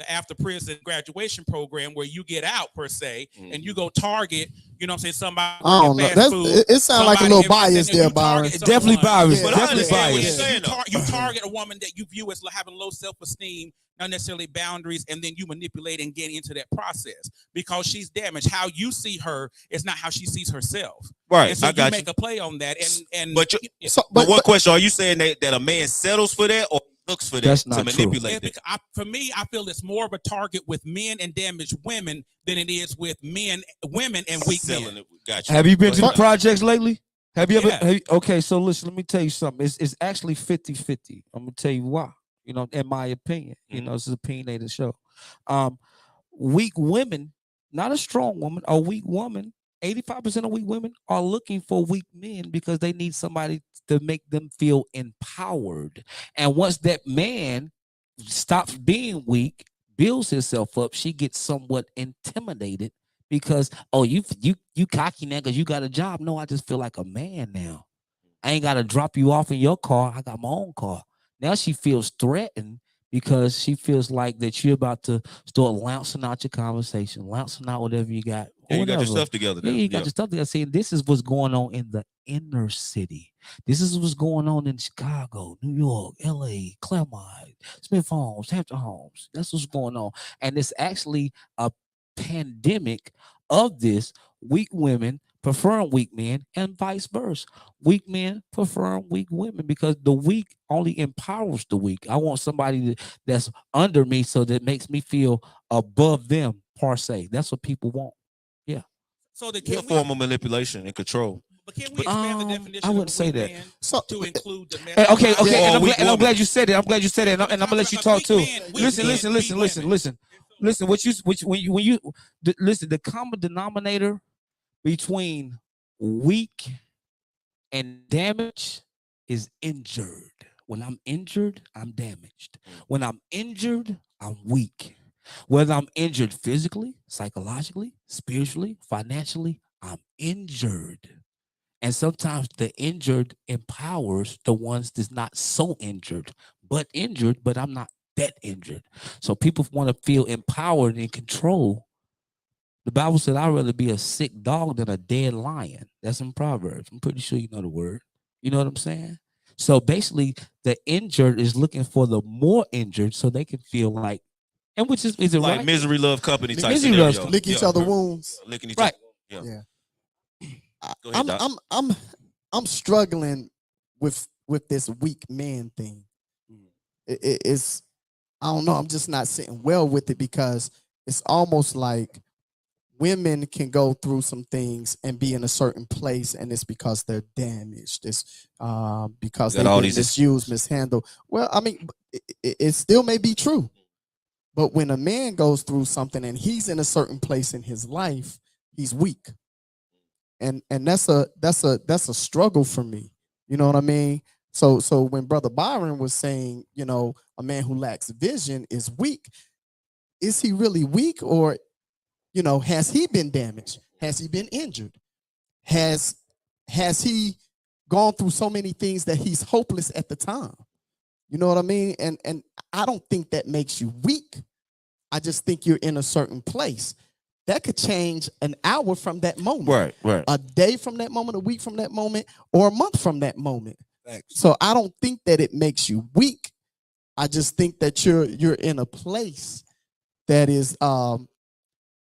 the after prison graduation program where you get out per se, and you go target, you know what I'm saying, somebody I don't know. fast food. It sounds like a little bias there, Byron. Definitely biased. Yeah, Definitely yeah, biased. yeah. You target a woman that you view as having low self-esteem, not necessarily boundaries, and then you manipulate and get into that process because she's damaged. How you see her is not how she sees herself. Right. And so I got you make a play on that. But one question: are you saying that a man settles for that or looks for that That's to not manipulate that? For me, I feel it's more of a target with men and damaged women than it is with women and weak men. Gotcha. Have you been to the projects lately? Have you ever? Yeah. Okay, so listen, let me tell you something. It's actually 50-50. I'm gonna tell you why. You know, in my opinion, you know, this is an opinionated show. Weak women, not a strong woman, a weak woman. 85% of weak women are looking for weak men because they need somebody to make them feel empowered. And once that man stops being weak, builds himself up, she gets somewhat intimidated because, oh, you cocky now because you got a job. No, I just feel like a man now. I ain't got to drop you off in your car. I got my own car. Now she feels threatened because she feels like that you're about to start louncing out your conversation, louncing out whatever you got. Yeah, you got your stuff together. Yeah, you got your stuff together. See, this is what's going on in the inner city. This is what's going on in Chicago, New York, LA, Claremont, Smith Homes, Hampton Homes. That's what's going on. And it's actually a pandemic of this. Weak women preferring weak men and vice versa. Weak men preferring weak women because the weak only empowers the weak. I want somebody that's under me so that makes me feel above them, per se. That's what people want. Yeah. So the form of manipulation and control. But can we expand the definition I wouldn't say that. To include the Okay, masculine? and I'm glad you said it. I'm glad you said it, and I'm gonna let you talk too. Listen. Listen, the common denominator between weak and damaged is injured. When I'm injured, I'm damaged. When I'm injured, I'm weak. Whether I'm injured physically, psychologically, spiritually, financially, I'm injured. And sometimes the injured empowers the ones that's not so injured, but I'm not that injured. So people want to feel empowered and control. The Bible said, I'd rather be a sick dog than a dead lion. That's in Proverbs. I'm pretty sure you know the word. You know what I'm saying? So basically, the injured is looking for the more injured so they can feel like, and which is it like right? misery love company type Misery scenario. love, lick each other wounds. Licking each right. other. Yeah. Go I'm ahead, Doc. I'm struggling with this weak man thing. It's I don't know. I'm just not sitting well with it because it's almost like women can go through some things and be in a certain place, and it's because they're damaged. It's because they've been misused, mishandled. Well, I mean, it still may be true, but when a man goes through something and he's in a certain place in his life, he's weak, and that's a struggle for me. You know what I mean? So when Brother Byron was saying, you know, a man who lacks vision is weak, is he really weak, or, you know, has he been damaged? Has he been injured? Has he gone through so many things that he's hopeless at the time? You know what I mean? And I don't think that makes you weak. I just think you're in a certain place. That could change an hour from that moment. Right. A day from that moment, a week from that moment, or a month from that moment. Thanks. So I don't think that it makes you weak. I just think that you're in a place that is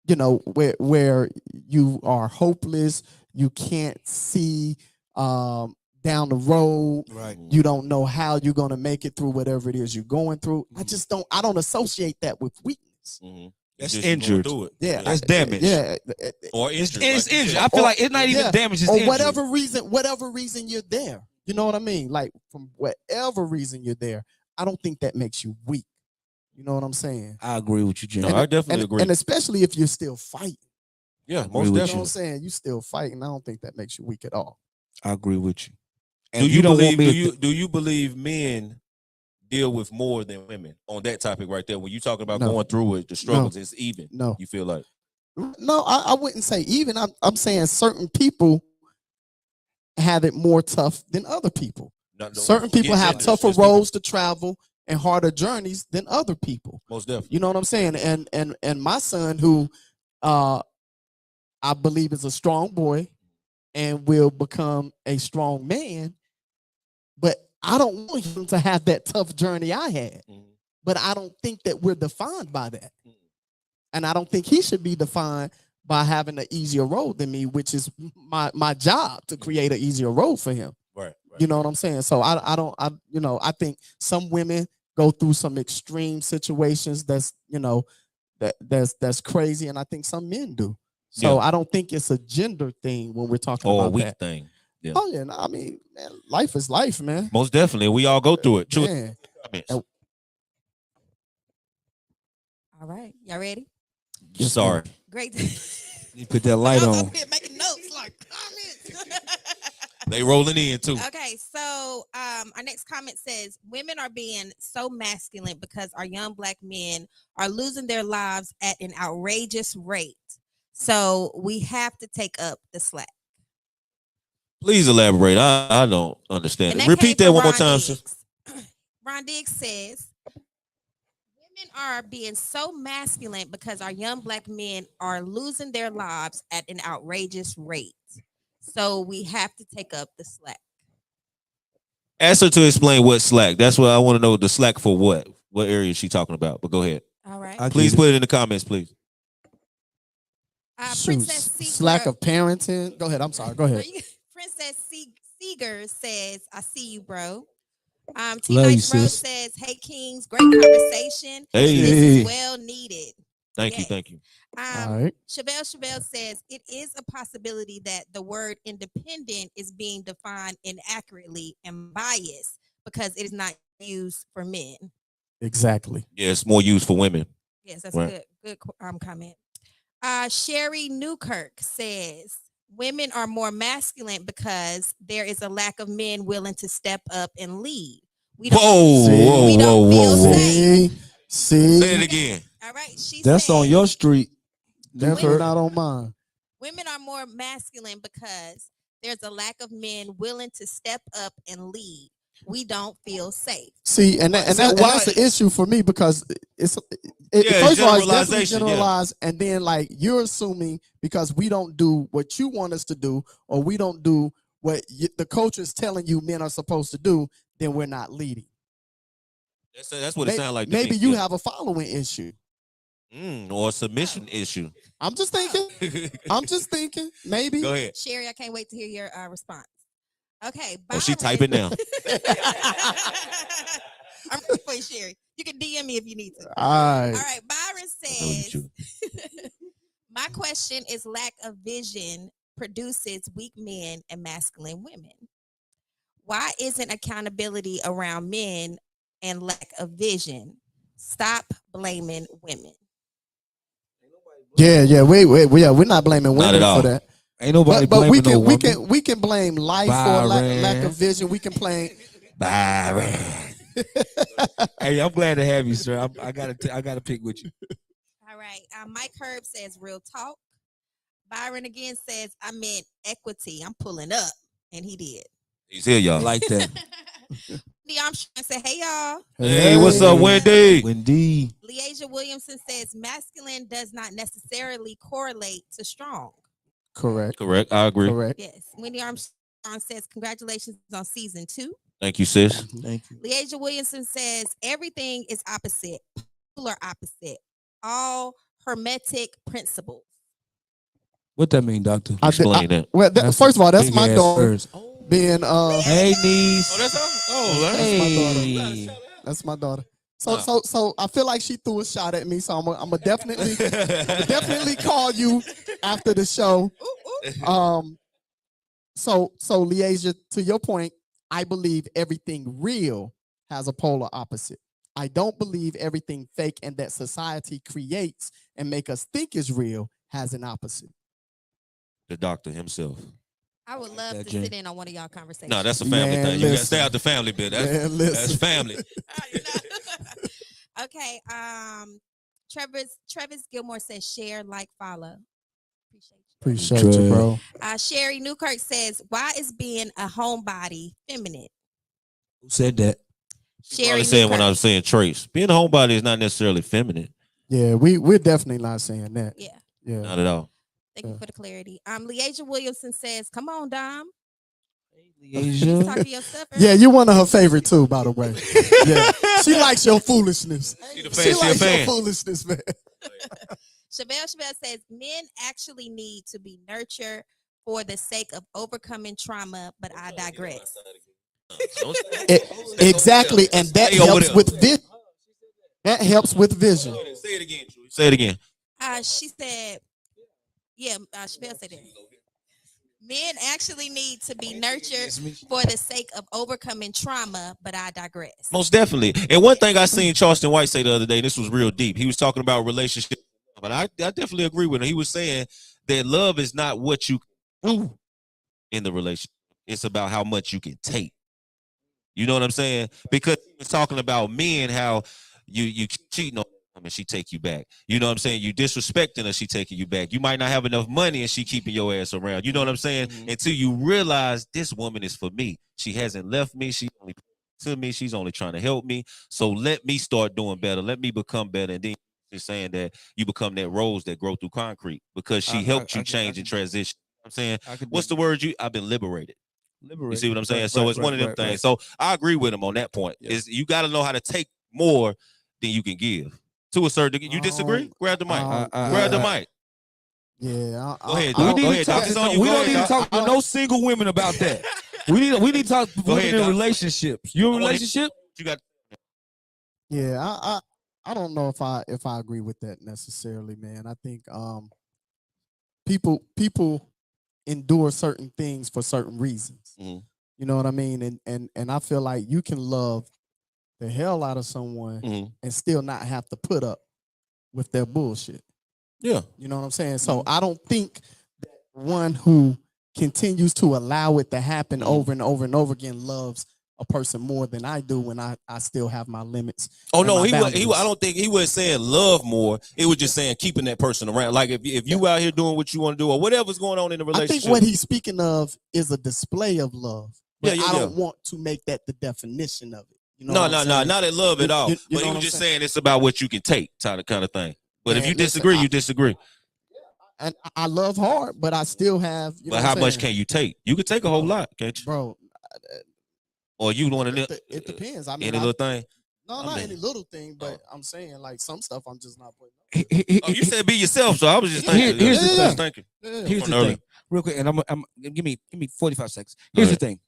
you know, where you are hopeless, you can't see down the road. Right. You don't know how you're gonna make it through whatever it is you're going through. I don't associate that with weakness. That's injured. Yeah, that's damage. Yeah, or injured. It's injured. I feel like it's not even damage. It's or injured. whatever reason you're there. You know what I mean? Like from whatever reason you're there, I don't think that makes you weak. You know what I'm saying? I agree with you, Jim. No, I definitely agree. And especially if you're still fighting. Yeah, most definitely. You know what I'm definitely. saying? You still fighting. I don't think that makes you weak at all. I agree with you. And Do you don't believe? want me Do you believe men deal with more than women on that topic right there? When you talking about going through it, the struggles, it's even. No, you feel like? No, I wouldn't say even. I'm saying certain people have it more tough than other people. Certain people have tougher roads to travel, and harder journeys than other people. Most definitely. You know what I'm saying? And my son, who I believe is a strong boy and will become a strong man, but I don't want him to have that tough journey I had. But I don't think that we're defined by that. And I don't think he should be defined by having an easier road than me, which is my job to create an easier road for him. Right. You know what I'm saying? So I think some women go through some extreme situations that's crazy, and I think some men do. So I don't think it's a gender thing when we're talking about a weak that. thing. Yeah. Oh yeah, I mean, man, life is life, man. Most definitely. We all go through it. True. Man. All right, y'all ready? Sorry. Great. You put that light I'm on. up here making notes like comments. They rolling in too. Okay, so our next comment says women are being so masculine because our young black men are losing their lives at an outrageous rate. So we have to take up the slack. Please elaborate. I don't understand And it. that Repeat came that from one more Ron time, Diggs. sis. Ron Diggs says women are being so masculine because our young black men are losing their lives at an outrageous rate. So we have to take up the slack. Ask her to explain what slack. That's what I want to know. The slack for what? What area is she talking about? But go ahead. All right. Please put it in the comments, please. Princess Slack of parenting. Go ahead. I'm sorry. Go ahead. Princess Seeger says, "I see you, bro." T Love you, Nice Rose sis. says, "Hey Kings, great conversation. Hey. This is well needed." Thank you. Yes. Thank you. All right. Chevelle says it is a possibility that the word independent is being defined inaccurately and biased because it is not used for men. Exactly. Yeah, it's more used for women. Yes, that's Right. a good comment. Sherry Newkirk says women are more masculine because there is a lack of men willing to step up and lead. We don't feel safe. See? Say it again. All right. That's on your street. Definitely not on mine. Women are more masculine because there's a lack of men willing to step up and lead. We don't feel safe. See, and that's the issue for me because first of all, it's definitely generalized, and then like you're assuming because we don't do what you want us to do, or we don't do what the culture is telling you men are supposed to do, then we're not leading. That's what it sounds like. Maybe you have a following issue. Or a submission issue. I'm just thinking. Maybe. Go ahead. Sherry, I can't wait to hear your response. Okay. Oh, she typing now. I'm ready for you, Sherry. You can DM me if you need to. All right. Byron says, my question is lack of vision produces weak men and masculine women. Why isn't accountability around men and lack of vision? Stop blaming women. Yeah. We're not blaming women for that. Ain't nobody but blaming we can blame life for lack of vision. We can blame Byron. Hey, I'm glad to have you, sir. I gotta pick with you. All right. Mike Herb says real talk. Byron again says I meant equity. I'm pulling up, and he did. He's here, y'all. I like that. The Armstrong said, "Hey y'all." Hey, what's up, Wendy? Wendy. Leasia Williamson says masculine does not necessarily correlate to strong. Correct. I agree. Correct. Yes. Wendy Armstrong says congratulations on season 2. Thank you, sis. Thank you. Leasia Williamson says everything is opposite, polar opposite, all hermetic principles. What that mean, doctor? Explain that. Well, first of all, that's my daughter Words. being Hey, niece. Oh, that's her? Oh, Hey. That's my daughter. So I feel like she threw a shot at me. So I'm gonna definitely call you after the show. So Leasia, to your point, I believe everything real has a polar opposite. I don't believe everything fake and that society creates and make us think is real has an opposite. The doctor himself. I would love to sit in on one of y'all conversations. No, that's a family thing. You gotta stay out the family bit. That's family. Okay. Travis Gilmore says share, like, follow. Appreciate you, bro. Sherry Newkirk says, why is being a homebody feminine? Who said that? Sharing saying new when I was saying traits, being a homebody is not necessarily feminine. Yeah, we're definitely not saying that. Yeah. Yeah. Not at all. Thank you for the clarity. Leasia Williamson says, "Come on, Dom. Leasia. Talk to your stuff." Yeah, you're one of her favorite too, by the way. Yeah, she likes your foolishness. She likes your foolishness, man. Chevelle says, "Men actually need to be nurtured for the sake of overcoming trauma, but I digress." Exactly, and that helps with vision. That helps with vision. Say it again. Say it again. She said, "Yeah, Chevelle said that. Men actually need to be nurtured for the sake of overcoming trauma, but I digress." Most definitely. And one thing I seen Charleston White say the other day, this was real deep. He was talking about relationships, but I definitely agree with him. He was saying that love is not what you do in the relationship. It's about how much you can take. You know what I'm saying? Because he was talking about men, how you cheating on them and she take you back. You know what I'm saying? You disrespecting her, she taking you back. You might not have enough money and she keeping your ass around. You know what I'm saying? Until you realize this woman is for me. She hasn't left me. She only to me. She's only trying to help me. So let me start doing better. Let me become better. And then she's saying that you become that rose that grow through concrete because she helped you change and transition. I'm saying, what's the word? I've been liberated. You see what I'm saying? So it's one of them things. So I agree with him on that point. Is you got to know how to take more than you can give. To a certain degree. You disagree? Grab the mic. Grab the mic. Yeah. Go ahead. We Doc. need Go to ahead, talk. Doc. We don't need to talk to no single women about that. We need to talk to women ahead, in Doc. relationships. You in a relationship? You got. Yeah, I don't know if I agree with that necessarily, man. I think people endure certain things for certain reasons. Mhm. You know what I mean? And I feel like you can love the hell out of someone and still not have to put up with their bullshit. Yeah. You know what I'm saying? So I don't think that one who continues to allow it to happen over and over and over again loves a person more than I do when I still have my limits. Oh no, my I boundaries. don't think he was saying love more. It was just saying keeping that person around. Like if you out here doing what you want to do or whatever's going on in the I relationship. think what he's speaking of is a display of love. But Yeah. I don't want to make that the definition of it. You know No, what I'm saying? not in love at all. You But know he what was I'm just saying? saying it's about what you can take, kind of thing. But if Man, you listen, disagree, you disagree. And I love hard, but I still have. You know But what how I'm much saying? can you take? You can take a whole lot, can't you? Bro, Or you want to it depends. I mean, any little thing. No, I not mean- any little thing, but I'm saying like some stuff I'm just not putting up. Oh, you said be yourself, so I was just Here's thinking. the thing. Thinking. Here's From the earlier. thing, real quick, and I'm give me 45 seconds. Go Here's the ahead.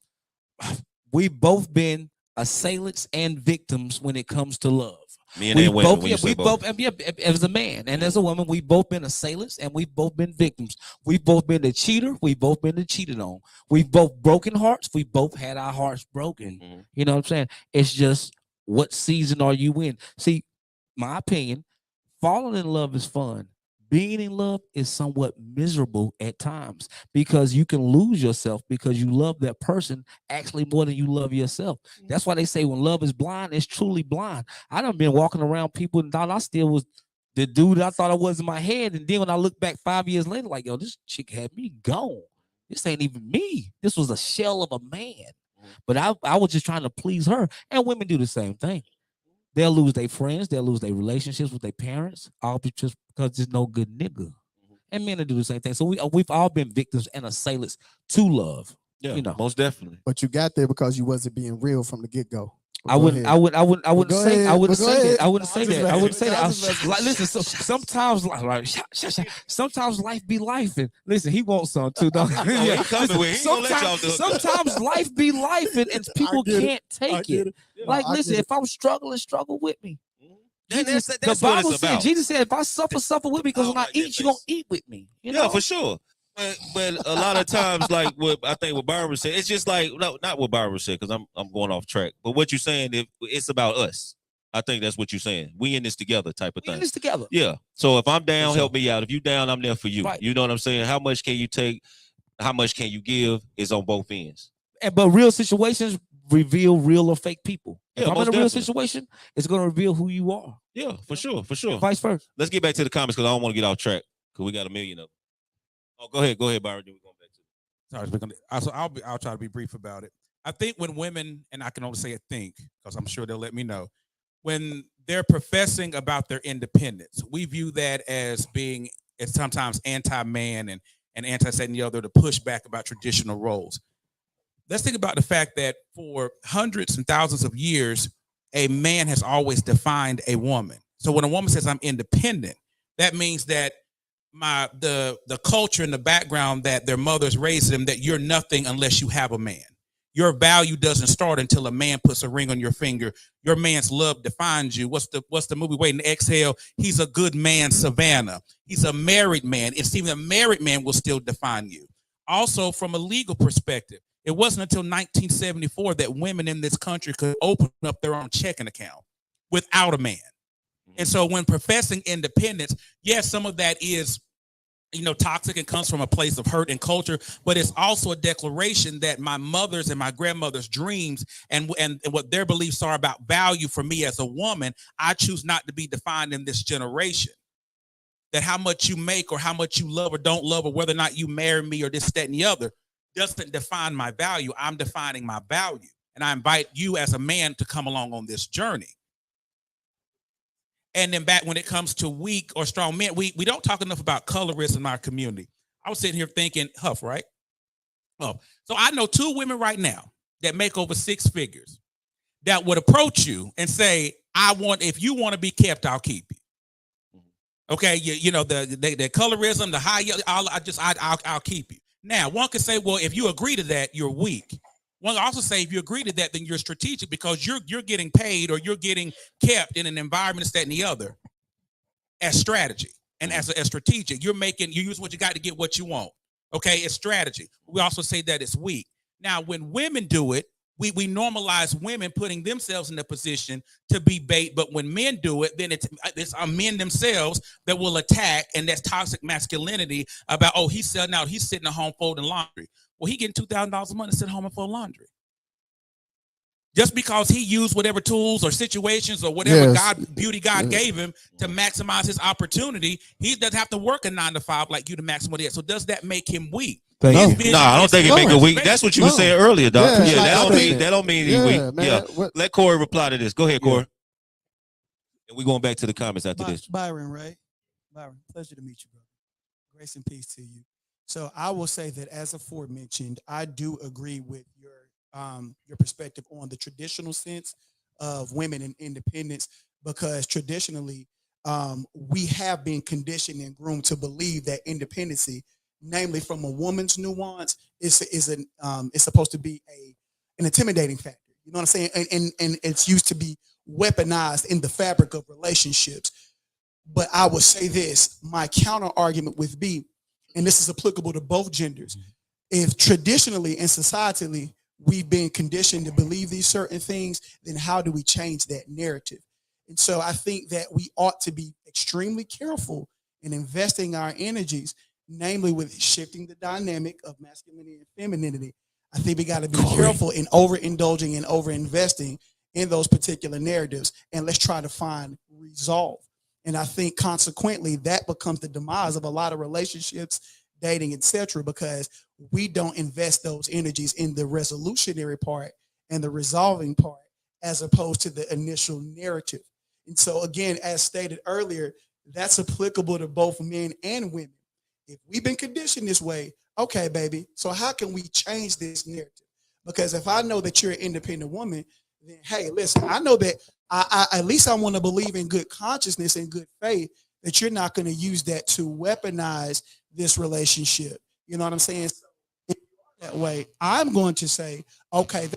thing. We've both been assailants and victims when it comes to love. Men and women. When you say we both. as a man and as a woman, we've both been assailants and we've both been victims. We've both been the cheater. We've both been the cheated on. We've both broken hearts. We both had our hearts broken. You know what I'm saying? It's just what season are you in? See, my opinion, falling in love is fun. Being in love is somewhat miserable at times because you can lose yourself because you love that person actually more than you love yourself. That's why they say when love is blind, it's truly blind. I done been walking around people and thought I still was the dude I thought I was in my head. And then when I look back 5 years later, like, yo, this chick had me gone. This ain't even me. This was a shell of a man. But I was just trying to please her. And women do the same thing. They'll lose their friends. They'll lose their relationships with their parents, all just because there's no good nigga. And men will do the same thing. So we've all been victims and assailants to love. Yeah, you know, most definitely. But you got there because you wasn't being real from the get go. I wouldn't say that. I wouldn't say that. Just Like, listen, so sometimes sometimes life be life, and listen, he wants some too, don't he? He coming with. He gonna let y'all do it. Sometimes life be life, and people can't take it. Like, I listen, get it. if I'm struggling, struggle with me. That's the what Bible it's said, about. Jesus said, if I suffer with me, because when I eat, you're gonna eat with me. You know? Yeah, for sure. But a lot of times, like what I think what Barbara said, it's just like no, not what Barbara said, because I'm going off track. But what you're saying, it's about us. I think that's what you're saying. We in this together, type of We in thing. this together. Yeah. So if I'm down, For sure. help me out. If you down, I'm there for you. Right. You know what I'm saying? How much can you take? How much can you give? Is on both ends. But real situations reveal real or fake people. If Yeah, I'm in most a real definitely. situation, it's gonna reveal who you are. Yeah, for sure, for sure. And vice versa. Let's get back to the comments because I don't want to get off track because we got a million of them. Oh, go ahead, Byron. Then we're going back to it. Sorry, so I'll try to be brief about it. I think when women, and I can only say I think, because I'm sure they'll let me know, when they're professing about their independence, we view that as being as sometimes anti-man and anti-that and the other to push back about traditional roles. Let's think about the fact that for hundreds and thousands of years, a man has always defined a woman. So when a woman says I'm independent, that means that the culture and the background that their mothers raised them, that you're nothing unless you have a man. Your value doesn't start until a man puts a ring on your finger. Your man's love defines you. What's the movie Waiting to Exhale? He's a good man, Savannah. He's a married man. It's even a married man will still define you. Also, from a legal perspective, it wasn't until 1974 that women in this country could open up their own checking account without a man. And so when professing independence, yes, some of that is, toxic and comes from a place of hurt and culture, but it's also a declaration that my mother's and my grandmother's dreams and what their beliefs are about value for me as a woman, I choose not to be defined in this generation. That how much you make or how much you love or don't love or whether or not you marry me or this, that, and the other doesn't define my value. I'm defining my value. And I invite you as a man to come along on this journey. And then back when it comes to weak or strong men, we don't talk enough about colorists in our community. I was sitting here thinking, Huff, right? Oh, so I know 2 women right now that make over 6 figures that would approach you and say, if you want to be kept, I'll keep you. Okay, the colorism, the high, I'll keep you. Now, one could say, well, if you agree to that, you're weak. One could also say, if you agree to that, then you're strategic because you're getting paid or you're getting kept in an environment, that, and the other, as strategy and as strategic. You use what you got to get what you want. Okay, it's strategy. We also say that it's weak. Now, when women do it, we normalize women putting themselves in a position to be bait, but when men do it, then it's men themselves that will attack, and that's toxic masculinity about, he's selling out, he's sitting at home folding laundry. Well, he getting $2,000 a month to sit home and fold laundry. Just because he used whatever tools or situations or whatever God gave him to maximize his opportunity, he doesn't have to work a 9 to 5 like you to maximize it. So does that make him weak? No, I don't think it make him weak. That's what you were saying earlier, Doc. That don't mean he's weak. Man, let Corey reply to this. Go ahead, Corey. And we're going back to the comments after this. Byron, right? Byron, pleasure to meet you, brother. Grace and peace to you. So I will say that, as aforementioned, I do agree with your perspective on the traditional sense of women and independence, because traditionally we have been conditioned and groomed to believe that independency, namely from a woman's nuance, is supposed to be an intimidating factor. You know what I'm saying? And it's used to be weaponized in the fabric of relationships. But I would say this: my counter argument would be, and this is applicable to both genders, if traditionally and societally we've been conditioned to believe these certain things, then how do we change that narrative? And so I think that we ought to be extremely careful in investing our energies, namely with shifting the dynamic of masculinity and femininity. I think we got to be careful in overindulging and overinvesting in those particular narratives, and let's try to find resolve. And I think consequently that becomes the demise of a lot of relationships, dating, etc., because we don't invest those energies in the resolutionary part and the resolving part as opposed to the initial narrative. And so again, as stated earlier, that's applicable to both men and women. If we've been conditioned this way, okay, baby, so how can we change this narrative? Because if I know that you're an independent woman, then hey, listen, I know that I at least I want to believe in good consciousness and good faith that you're not going to use that to weaponize this relationship. You know what I'm saying? So that way, I'm going to say, okay, I'm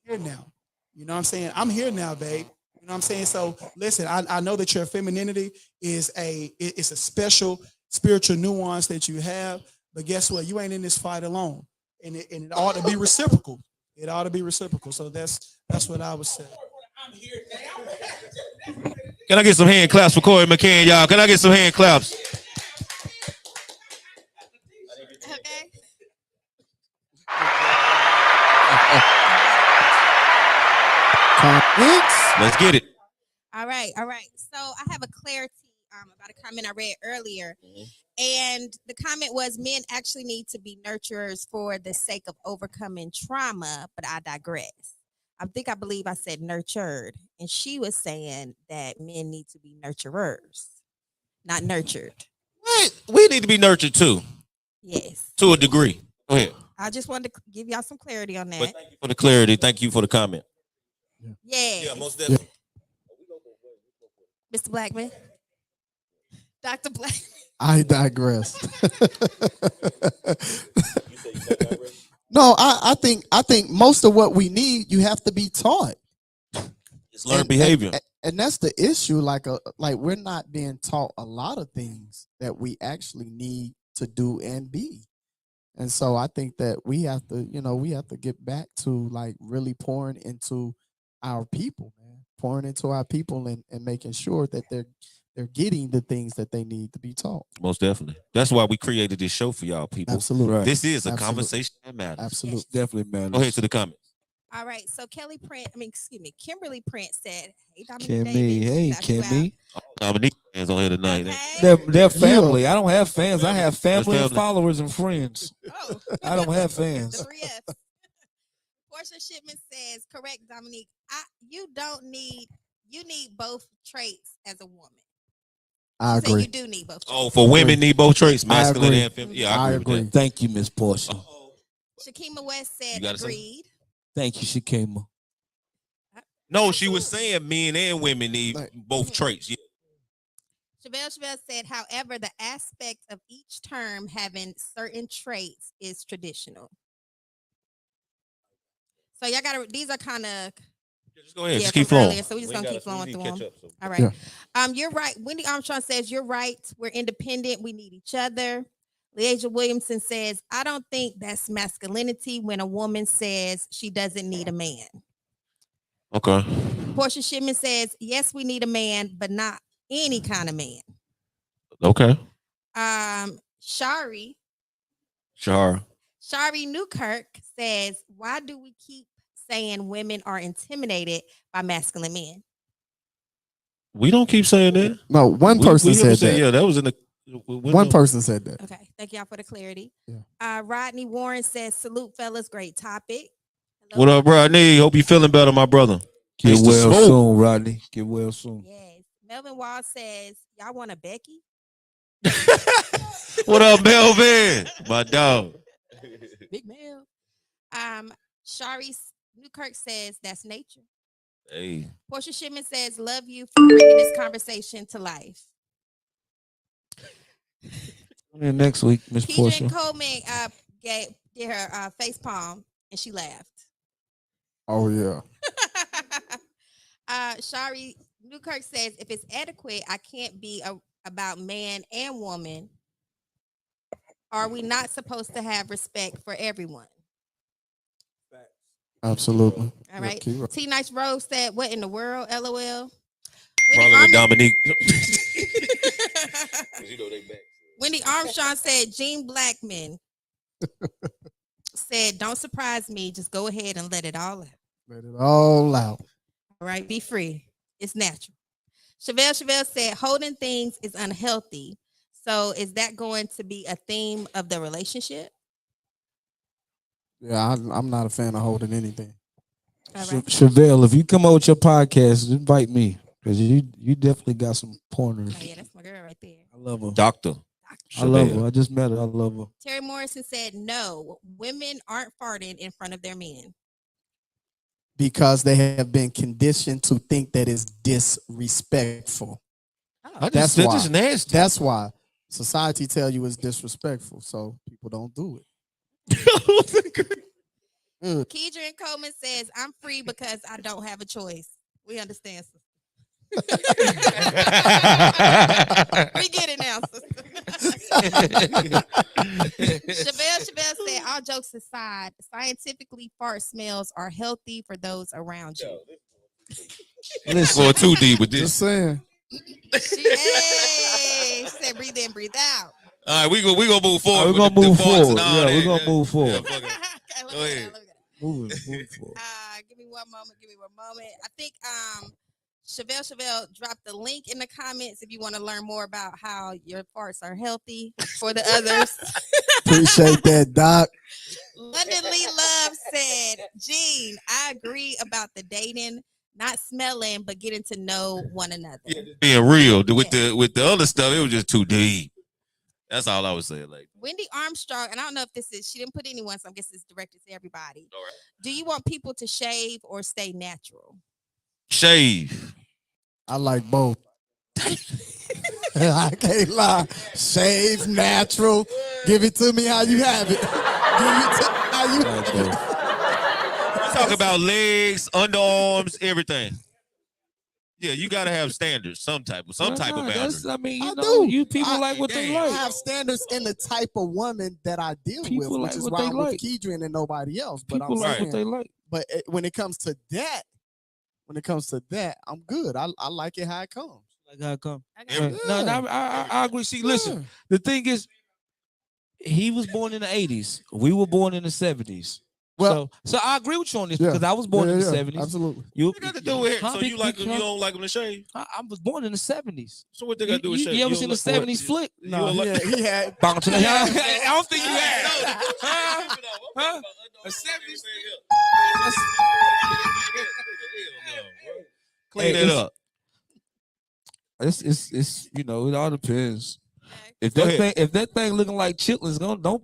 here now. You know what I'm saying? I'm here now, babe. You know what I'm saying? So listen, I know that your femininity is it's a special spiritual nuance that you have, but guess what? You ain't in this fight alone, and it ought to be reciprocal. It ought to be reciprocal. So that's what I would say. Can I get some hand claps for Corey McCann, y'all? Can I get some hand claps? Okay. Let's get it. All right. So I have a clarity about a comment I read earlier. And the comment was men actually need to be nurturers for the sake of overcoming trauma, but I digress. I believe I said nurtured. And she was saying that men need to be nurturers, not nurtured. We need to be nurtured too. Yes. To a degree. Go ahead. I just wanted to give y'all some clarity on that. But thank you for the clarity. Thank you for the comment. Yes. Yeah, most definitely. Mr. Blackman. Dr. Black. I digress. No, I think most of what we need, you have to be taught. It's learned behavior. And that's the issue. Like we're not being taught a lot of things that we actually need to do and be. And so I think that we have to get back to like really pouring into our people, man. Pouring into our people and making sure that they're getting the things that they need to be taught. Most definitely. That's why we created this show for y'all people. Absolutely. Right. This is a Absolutely. Conversation that matters. Absolutely. Definitely matters. Go ahead to the comments. All right. So Kimberly Prince said, hey, Dominique Kimmy, Davis, hey, shout you Kimmy. Dominique fans on here tonight. Okay. They're family. I don't have fans. I have family and family. followers and friends. Oh. I don't have fans. The 3 F's. Portia Shipman says, correct, Dominique. You need both traits as a woman. I You say agree. you do need both traits. Oh, for women need both traits, masculine agree. and feminine. Yeah, I I agree. agree. With that. Thank you, Miss Portia. Shakima West said, You gotta say? agreed. Thank you, Shakima. No, she was saying men and women need both traits. Yeah. Chevelle said, however, the aspect of each term having certain traits is traditional. So y'all these are kind of Just go ahead. Just keep flowing. so we just gonna keep flowing through them. All right. Yeah. You're right. Wendy Armstrong says you're right. We're independent. We need each other. Leasia Williamson says, I don't think that's masculinity when a woman says she doesn't need a man. Okay. Portia Shipman says, yes, we need a man, but not any kind of man. Okay. Shari Newkirk says, why do we keep saying women are intimidated by masculine men? We don't keep saying that. No, one person said that. Yeah, that was in the one person said that. Okay, thank y'all for the clarity. Yeah. Rodney Warren says, salute, fellas. Great topic. Hello. What up, Rodney? Hope you feeling better, my brother. Get well soon, Rodney. Get well soon. Yes. Melvin Wall says, y'all want a Becky? What up, Melvin? My dog. Big Mel. Shari Newkirk says, that's nature. Hey. Portia Shipman says, love you for bringing this conversation to life. And next week, Miss Portia. Keegan Coleman did her face palm and she laughed. Oh yeah. Shari Newkirk says, if it's adequate, I can't be about man and woman. Are we not supposed to have respect for everyone? Absolutely. All right. T Nice Rose said, what in the world? LOL. Probably with Dominique. Wendy Armstrong said, Gene Blackman said, don't surprise me. Just go ahead and let it all out. Let it all out. All right. Be free. It's natural. Chevelle said, holding things is unhealthy. So is that going to be a theme of the relationship? Yeah, I'm not a fan of holding anything. All right. Chevelle, if you come out with your podcast, invite me. Because you definitely got some pointers. Oh, yeah, that's my girl right there. I love her. Doctor. I love her. I just met her. I love her. Terry Morrison said, no, women aren't farting in front of their men. Because they have been conditioned to think that it's disrespectful. Oh. That's just nasty. That's why society tell you it's disrespectful, so people don't do it. Keidron Coleman says, I'm free because I don't have a choice. We understand, sister. We get it now, sister. Chevelle said, all jokes aside, scientifically fart smells are healthy for those around you. Let's go too deep with this. Just saying. She said, breathe in, breathe out. All right, we gonna move forward. We're gonna move forward. Yeah, We're gonna move forward. Okay, Go ahead. Move forward. Give me one moment. I think Chevelle dropped the link in the comments if you want to learn more about how your farts are healthy for the others. Appreciate that, Doc. London Lee Love said, Gene, I agree about the dating, not smelling, but getting to know one another. Being real with the other stuff, it was just too deep. That's all I was saying. Like Wendy Armstrong, and I don't know if this is, she didn't put anyone, so I guess it's directed to everybody. All right. Do you want people to shave or stay natural? Shave. I like both. I can't lie. Shave, natural. Give it to me how you have it. Give it to me how you have it. We talk about legs, underarms, everything. Yeah, you gotta have standards, some type of boundaries. I mean, I know, do. you people like what they like. I have standards in the type of woman that I deal People with, like which is what why they I'm like. with Keedron and nobody else. But People like what they like. But when it comes to that, I'm good. I like it how it comes. Like how it comes. Okay. No, I agree. See, listen, the thing is, he was born in the 80s. We were born in the 70s. Well, so I agree with you on this because I was born in the 70s. Absolutely. You got to do it. So you you don't like him to shave? I was born in the 70s. So what they got to do with shave? You ever seen the 70s flick? No, he had. I don't think you had. Huh? A 70s Clean it up. It's it all depends. If Go that thing looking like chitlins,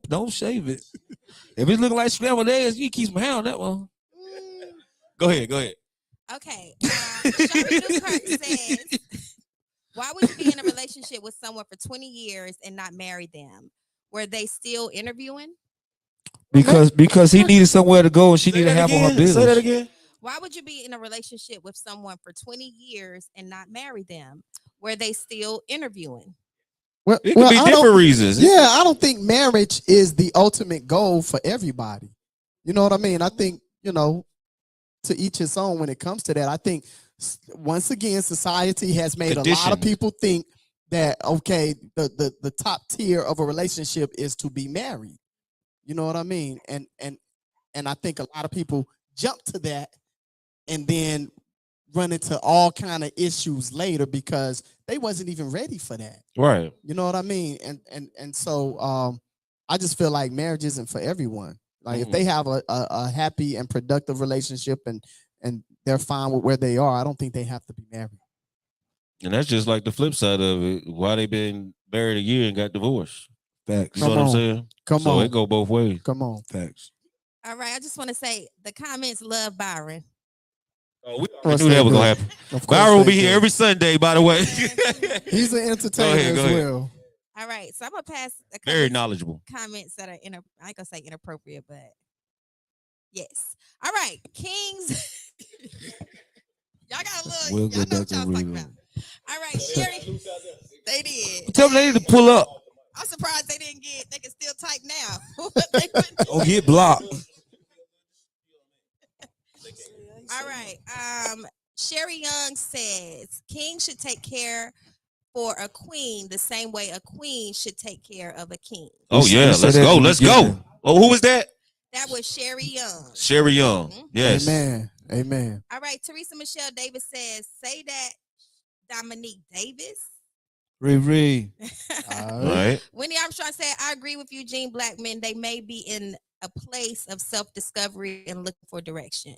don't shave it. If it's looking like scrambled eggs, you keep some hair on that one. Go ahead. Okay. Shari Newkirk says, why would you be in a relationship with someone for 20 years and not marry them? Were they still interviewing? Because he needed somewhere to go and she needed to have on her business. Say that again. Why would you be in a relationship with someone for 20 years and not marry them? Were they still interviewing? Well, It could be different reasons. Yeah, I don't think marriage is the ultimate goal for everybody. You know what I mean? I think, to each his own when it comes to that. I think, once again, society has made a lot of people think that, okay, the top tier of a relationship is to be married. You know what I mean? And I think a lot of people jump to that and then run into all kind of issues later because they wasn't even ready for that. Right. You know what I mean? And so I just feel like marriage isn't for everyone. Like if they have a happy and productive relationship and they're fine with where they are, I don't think they have to be married. And that's just like the flip side of it. Why they been married a year and got divorced? Facts. You know what I'm saying? So it go both ways. Come on. Facts. All right. I just want to say the comments love Byron. Oh, we knew that was gonna happen. Byron will be here every Sunday, by the way. He's an entertainer as well. All right, so I'm gonna pass a very knowledgeable comments that are I ain't gonna say inappropriate, but yes. All right, Kings. Y'all got a little. We'll y'all go know back what y'all and talking read about. All right, Sherry. They did. Tell them they need to pull up. I'm surprised they didn't get. They can still type now. Or get blocked. All right. Sherry Young says King should take care for a queen the same way a queen should take care of a king. Oh yeah, let's go. Let's go. Oh, who was that? That was Sherry Young. Sherry Young. Mm-hmm. Yes. Amen. All right. Teresa Michelle Davis says, say that Dominique Davis. Riri. All right. Wendy Armstrong said, I agree with you, Gene. Black men, they may be in a place of self-discovery and looking for direction.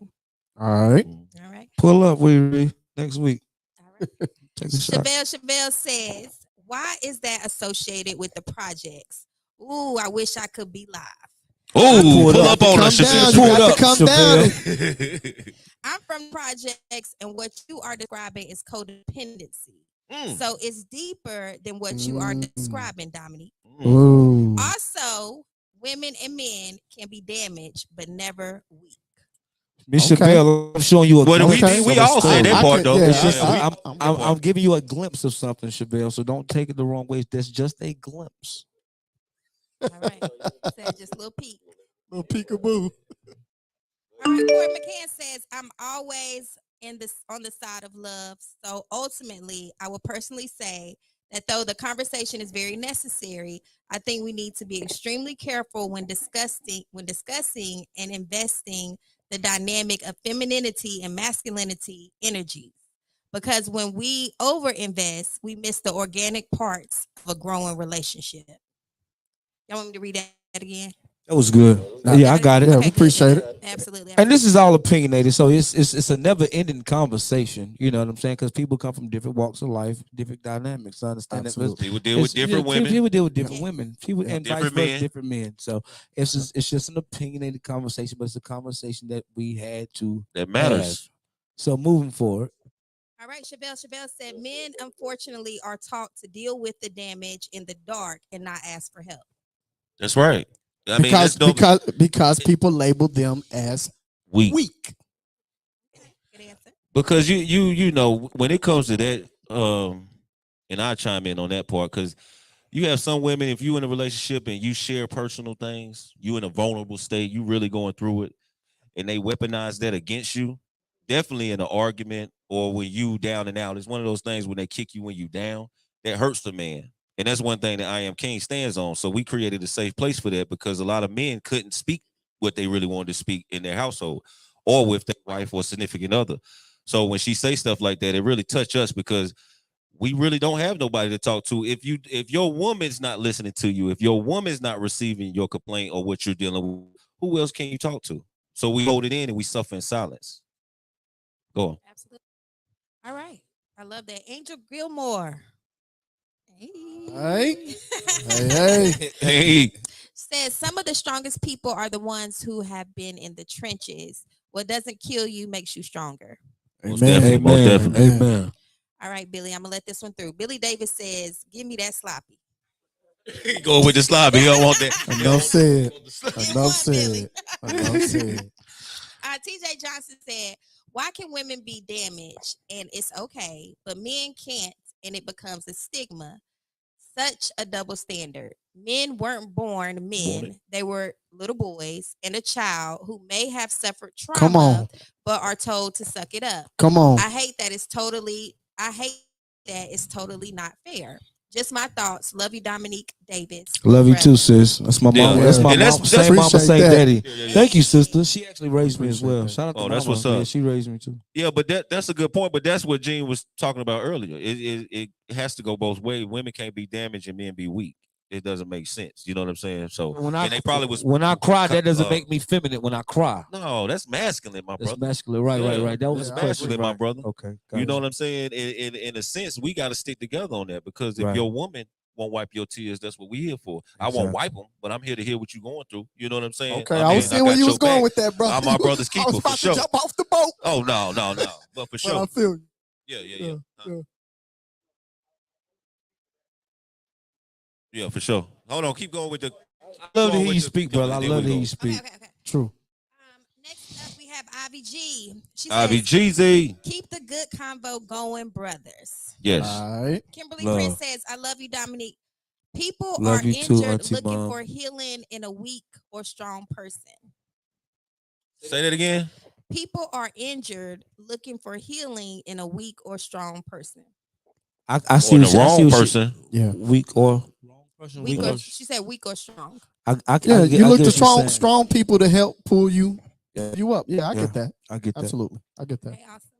All right. All right. Pull up, Riri, next week. All right. Take a shot. Chevelle says, why is that associated with the projects? Ooh, I wish I could be live. Ooh, pull up on us, Chevelle. Come down. I'm from projects, and what you are describing is codependency. So it's deeper than what you are describing, Dominique. Also, women and men can be damaged, but never weak. Miss Chevelle, I'm showing you a glimpse. We all say that part, though. Yeah, I'm giving you a glimpse of something, Chevelle, so don't take it the wrong way. That's just a glimpse. All right. Said just a little peek. Little peekaboo. All right. Court McCann says, I'm always on the side of love. So ultimately, I will personally say that though the conversation is very necessary, I think we need to be extremely careful when discussing and investing the dynamic of femininity and masculinity energies. Because when we overinvest, we miss the organic parts of a growing relationship. Y'all want me to read that again? That was good. Yeah, I got it. Yeah, we appreciate it. Absolutely. And this is all opinionated, so it's a never ending conversation. You know what I'm saying? Because people come from different walks of life, different dynamics. I understand Absolutely. that. People deal with different women. People deal with different women. People and vice Different versa, men. different men. So it's just an opinionated conversation, but it's a conversation that we had to That matters. have. So moving forward. All right, Chevelle said, men unfortunately are taught to deal with the damage in the dark and not ask for help. That's right. I mean, because people label them as weak. Good answer. Because you know, when it comes to that, and I chime in on that part, because you have some women, if you in a relationship and you share personal things, you in a vulnerable state, you really going through it, and they weaponize that against you, definitely in an argument or when you down and out. It's one of those things when they kick you when you down, that hurts the man. And that's one thing that I Am King stands on. So we created a safe place for that because a lot of men couldn't speak what they really wanted to speak in their household or with their wife or significant other. So when she say stuff like that, it really touch us because we really don't have nobody to talk to. If your woman's not listening to you, if your woman's not receiving your complaint or what you're dealing with, who else can you talk to? So we hold it in and we suffer in silence. Go on. Absolutely. All right. I love that. Angel Gilmore. Hey. Hey. Says some of the strongest people are the ones who have been in the trenches. What doesn't kill you makes you stronger. Most definitely. Most definitely. Amen. All right, Billy, I'm gonna let this one through. Billy Davis says, "Give me that sloppy." Go with the sloppy. He don't want that. Enough said. Enough said. TJ Johnson said, "Why can women be damaged and it's okay, but men can't, and it becomes a stigma? Such a double standard. Men weren't born men; they were little boys and a child who may have suffered trauma, Come on. but are told to suck it up. Come on. I hate that it's totally not fair. Just my thoughts. Love you, Dominique Davis. Love you too, sis. That's my mom. Yeah. That's my And mom. that's Same mama, appreciate same that. daddy. Yeah. Thank you, sister. She actually raised me as well. Shout out to Oh, mama. that's what's Yeah, up. she raised me too. Yeah, but that's a good point. But that's what Gene was talking about earlier. It has to go both ways. Women can't be damaged and men be weak. It doesn't make sense. You know what I'm saying? So When and they probably was when I cry, that doesn't make me feminine. When I cry, no, that's masculine, my that's brother. masculine. Right. That was That's a question, masculine, my right. brother. Okay, You know what I'm saying? In a sense, we got to stick together on that because if Right. your woman won't wipe your tears, that's what we here for. I won't wipe them, but I'm here to hear what you're going through. You know what I'm saying? Okay, I was seeing where you was going with that, bro. I'm my brother's keeper I was about for sure. to jump off the boat. Oh no, but for sure. But I feel you. Yeah. Yeah. Yeah, for sure. Hold on, keep going with the. I love to hear you speak, brother. I love to hear you speak. Okay. True. Next up, we have Ivy G. She Ivy says, GZ. "Keep the good convo going, brothers." Yes. All right. Kimberly Love. Prince says, "I love you, Dominique. People Love are you too, injured Auntie looking Mom. for healing in a weak or strong person. Say that again. People are injured looking for healing in a weak or strong person. I see Or what the wrong I see person. Yeah. Weak or wrong person. Weak or, she said weak or strong. Yeah, you look get to what you're saying. strong people to help pull you up. Yeah, I Yeah. get that. I get that. Absolutely. I get that. Okay, awesome.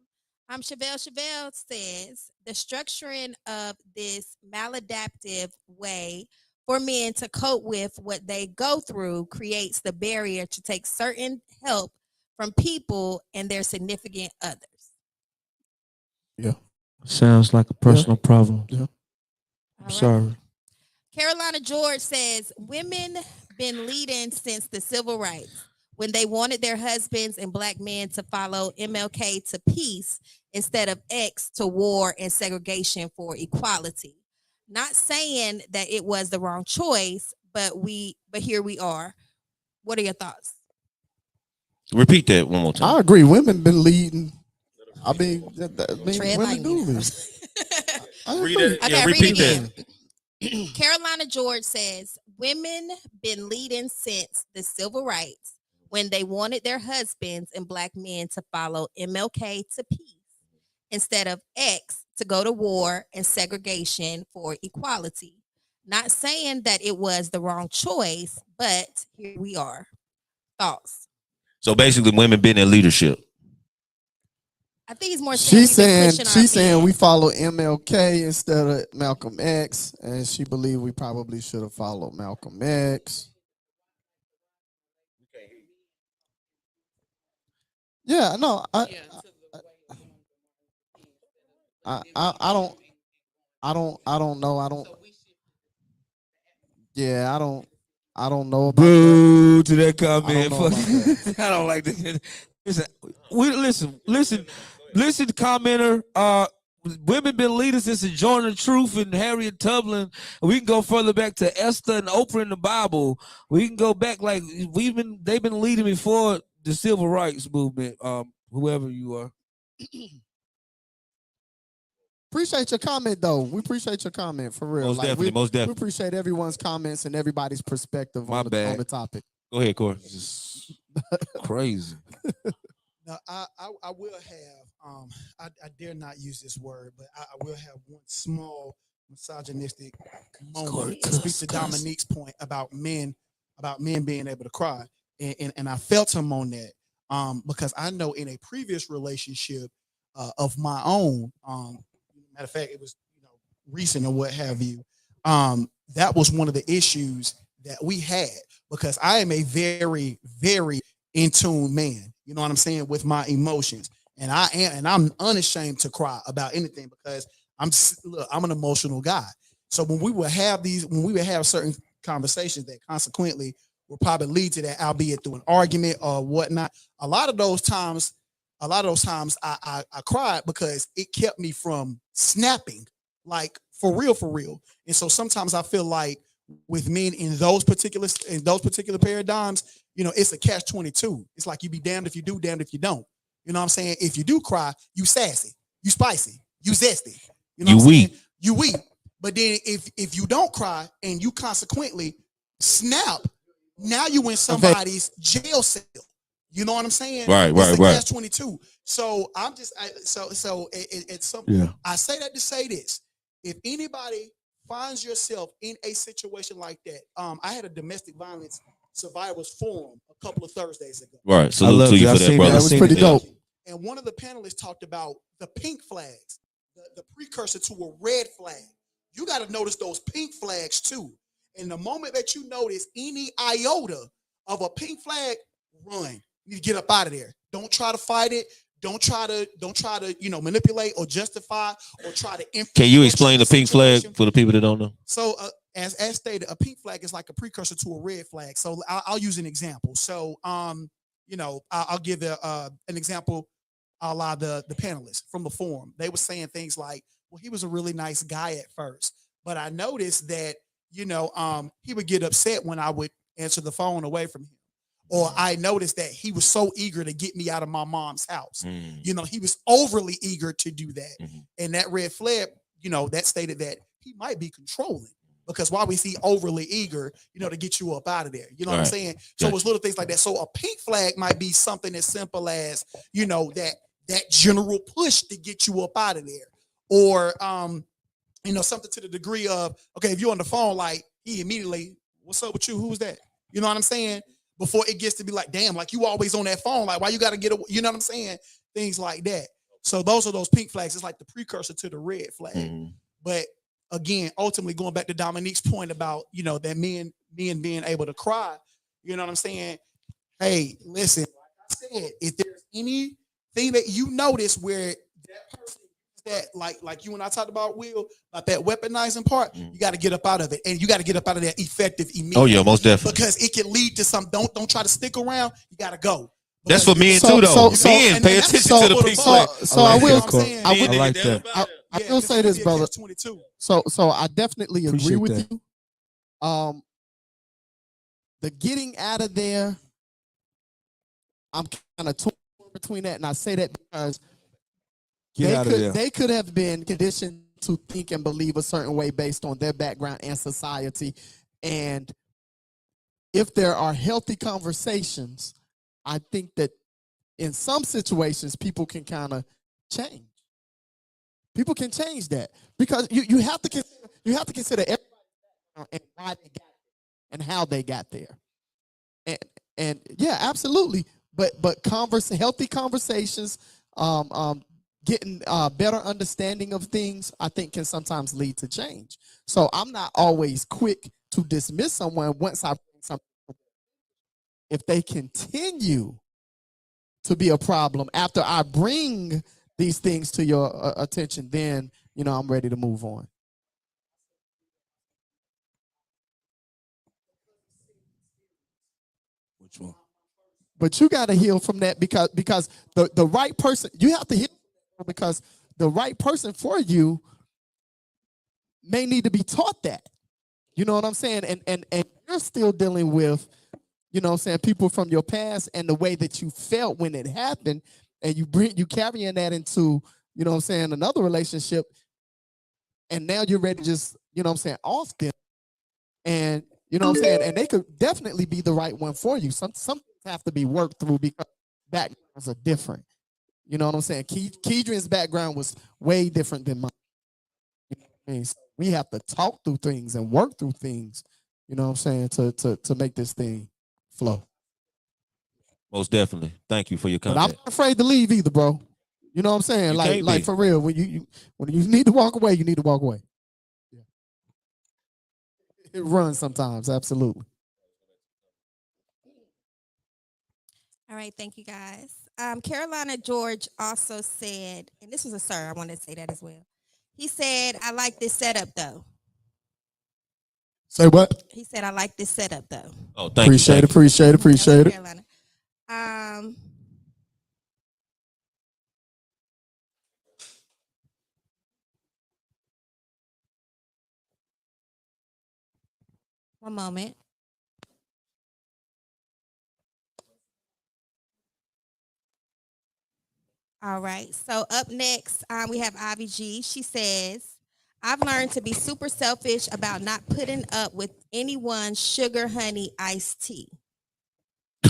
Chevelle says the structuring of this maladaptive way for men to cope with what they go through creates the barrier to take certain help from people and their significant others. Yeah. Sounds like a personal problem. Yeah. I'm sorry. Carolina George says women been leading since the civil rights when they wanted their husbands and black men to follow MLK to peace instead of X to war and segregation for equality. Not saying that it was the wrong choice, but here we are. What are your thoughts? Repeat that one more time. I agree. Women been leading. I mean, Tread women do lightly. lead. I Read agree. that. Okay, Yeah, read repeat it that. again. Carolina George says women been leading since the civil rights when they wanted their husbands and black men to follow MLK to peace instead of X to go to war and segregation for equality. Not saying that it was the wrong choice, but here we are. Thoughts? So basically, women been in leadership. I think he's more saying she's saying we follow MLK instead of Malcolm X, and she believes we probably should have followed Malcolm X. Yeah, no, I don't know. I don't know about Boo to that comment. know about that. I don't like this. Listen, commenter. Women been leaders since the Journey of Truth and Harriet Tubman. We can go further back to Esther and Oprah in the Bible. We can go back like they've been leading before the civil rights movement. Whoever you are. Appreciate your comment though. We appreciate your comment for real. Most definitely. We appreciate everyone's comments and everybody's perspective on the topic. Go ahead, Corey. Crazy. Now, I will have I dare not use this word, but I will have one small misogynistic moment to speak to Dominique's point about men being able to cry, and I felt him on that because I know in a previous relationship of my own, matter of fact, it was recent or what have you, that was one of the issues that we had because I am a very, very in tune man. You know what I'm saying, with my emotions, and I'm unashamed to cry about anything because I'm an emotional guy. So when we would have certain conversations that consequently will probably lead to that, albeit through an argument or whatnot. A lot of those times I cried because it kept me from snapping, like for real. And so sometimes I feel like with men in those particular paradigms, it's a catch-22. It's like you be damned if you do, damned if you don't. You know what I'm saying? If you do cry, you sassy, you spicy, you zesty. You know what I'm saying? You weak. But then if you don't cry and you consequently snap, now you in somebody's jail cell. You know what I'm saying? Right. Catch-22. So I'm just it's something. Yeah. I say that to say this: if anybody finds yourself in a situation like that, I had a domestic violence survivors forum a couple of Thursdays ago. Right. Salute to you for that, brother. That was pretty dope. And one of the panelists talked about the pink flags, the precursor to a red flag. You got to notice those pink flags too. And the moment that you notice any iota of a pink flag, run. You need to get up out of there. Don't try to fight it. Don't try to manipulate or justify or try to. Can you explain the pink flag for the people that don't know? So as stated, a pink flag is like a precursor to a red flag. So I'll use an example. So I'll give an example. A lot of the panelists from the forum, they were saying things like, well, he was a really nice guy at first, but I noticed that he would get upset when I would answer the phone away from him. Or I noticed that he was so eager to get me out of my mom's house. He was overly eager to do that. And that red flag, that stated that he might be controlling because why was he overly eager, to get you up out of there? You know what I'm saying? So it's little things like that. So a pink flag might be something as simple as, that general push to get you up out of there. Or, something to the degree of, okay, if you're on the phone, like he immediately, what's up with you? Who's that? You know what I'm saying? Before it gets to be like, damn, like you always on that phone. Like, why you got to get away? You know what I'm saying? Things like that. So those are those pink flags. It's like the precursor to the red flag. But again, ultimately going back to Dominique's point about, that men being able to cry, you know what I'm saying? Hey, listen, like I said, if there's anything that you notice where that person that like you and I talked about, Will, about that weaponizing part, you got to get up out of it, and you got to get up out of there effective immediately. Oh yeah, most definitely. Because it can lead to some. Don't try to stick around. You got to go. That's for men too, though. Men pay attention to the pink flag. So I will. I like that. I will say this, brother. So I definitely agree with you. The getting out of there, I'm kind of torn between that, and I say that because they could have been conditioned to think and believe a certain way based on their background and society. And if there are healthy conversations, I think that in some situations people can kind of change. People can change that because you have to consider everybody and why they got there and how they got there. And yeah, absolutely. But healthy conversations, getting better understanding of things, I think can sometimes lead to change. So I'm not always quick to dismiss someone once I bring something. If they continue to be a problem after I bring these things to your attention, then, you know, I'm ready to move on. Which one? But you got to heal from that because the right person, you have to heal because the right person for you may need to be taught that. You know what I'm saying? And you're still dealing with, you know what I'm saying, people from your past and the way that you felt when it happened, and you carrying that into, you know what I'm saying, another relationship, and now you're ready to just, you know what I'm saying, off them. And you know what I'm saying, and they could definitely be the right one for you. Some things have to be worked through because backgrounds are different. You know what I'm saying? Keidrin's background was way different than mine. You know what I mean? So we have to talk through things and work through things, you know what I'm saying, to make this thing flow. Most definitely. Thank you for your But I'm comment. not afraid to leave either, bro. You know what I'm saying? You Like can't be. for real, when you need to walk away, you need to walk away. Yeah. It runs sometimes, absolutely. All right, thank you guys. Carolina George also said, and this was a sir, I wanted to say that as well. He said, I like this setup though. Say what? He said, I like this setup though. Oh, thank you. Appreciate it. Carolina. One moment. All right. So up next, we have Ivy G. She says, I've learned to be super selfish about not putting up with anyone's sugar, honey, iced tea.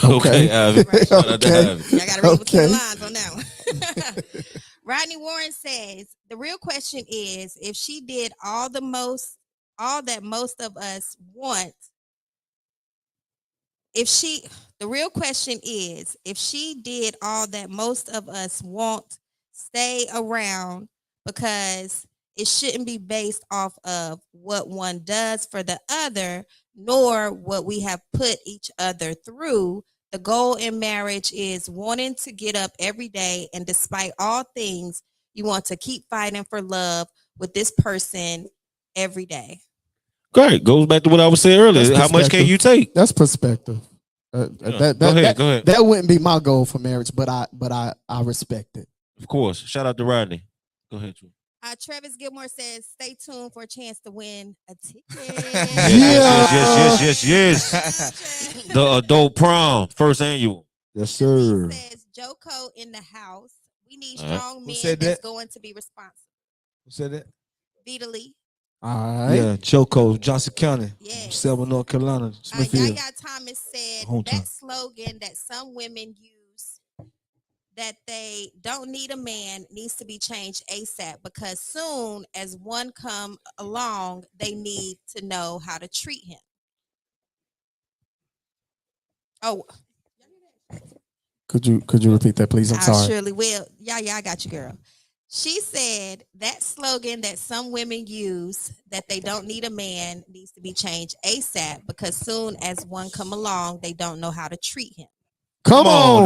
Okay, Ivy. Right. Shout out to Ivy. I got to read between the lines on that one. Rodney Warren says, the real question is if she did all that most of us want, the real question is if she did all that most of us want, stay around, because it shouldn't be based off of what one does for the other, nor what we have put each other through. The goal in marriage is wanting to get up every day, and despite all things, you want to keep fighting for love with this person every day. Great. Goes back to what I was saying earlier. How much can you take? That's perspective. Go ahead. That wouldn't be my goal for marriage, but I respect it. Of course. Shout out to Rodney. Go ahead, Drew. Travis Gilmore says, stay tuned for a chance to win a ticket. Yes. The adult prom, first annual. Yes, sir. Says, Joko in the house. We need strong men that's going to be responsible. Who said that? Vita Lee. All right. Yeah, Joko, Johnson County, Yes. Selma, North Carolina, Smithfield. Yaya Thomas said Hometown. that slogan that some women use, that they don't need a man, needs to be changed ASAP, because soon as one come along, they need to know how to treat him. Oh, Could you repeat that, please? I'm sorry. I surely will. Yeah, I got you, girl. She said that slogan that some women use, that they don't need a man, needs to be changed ASAP, because soon as one come along, they don't know how to treat him. Come on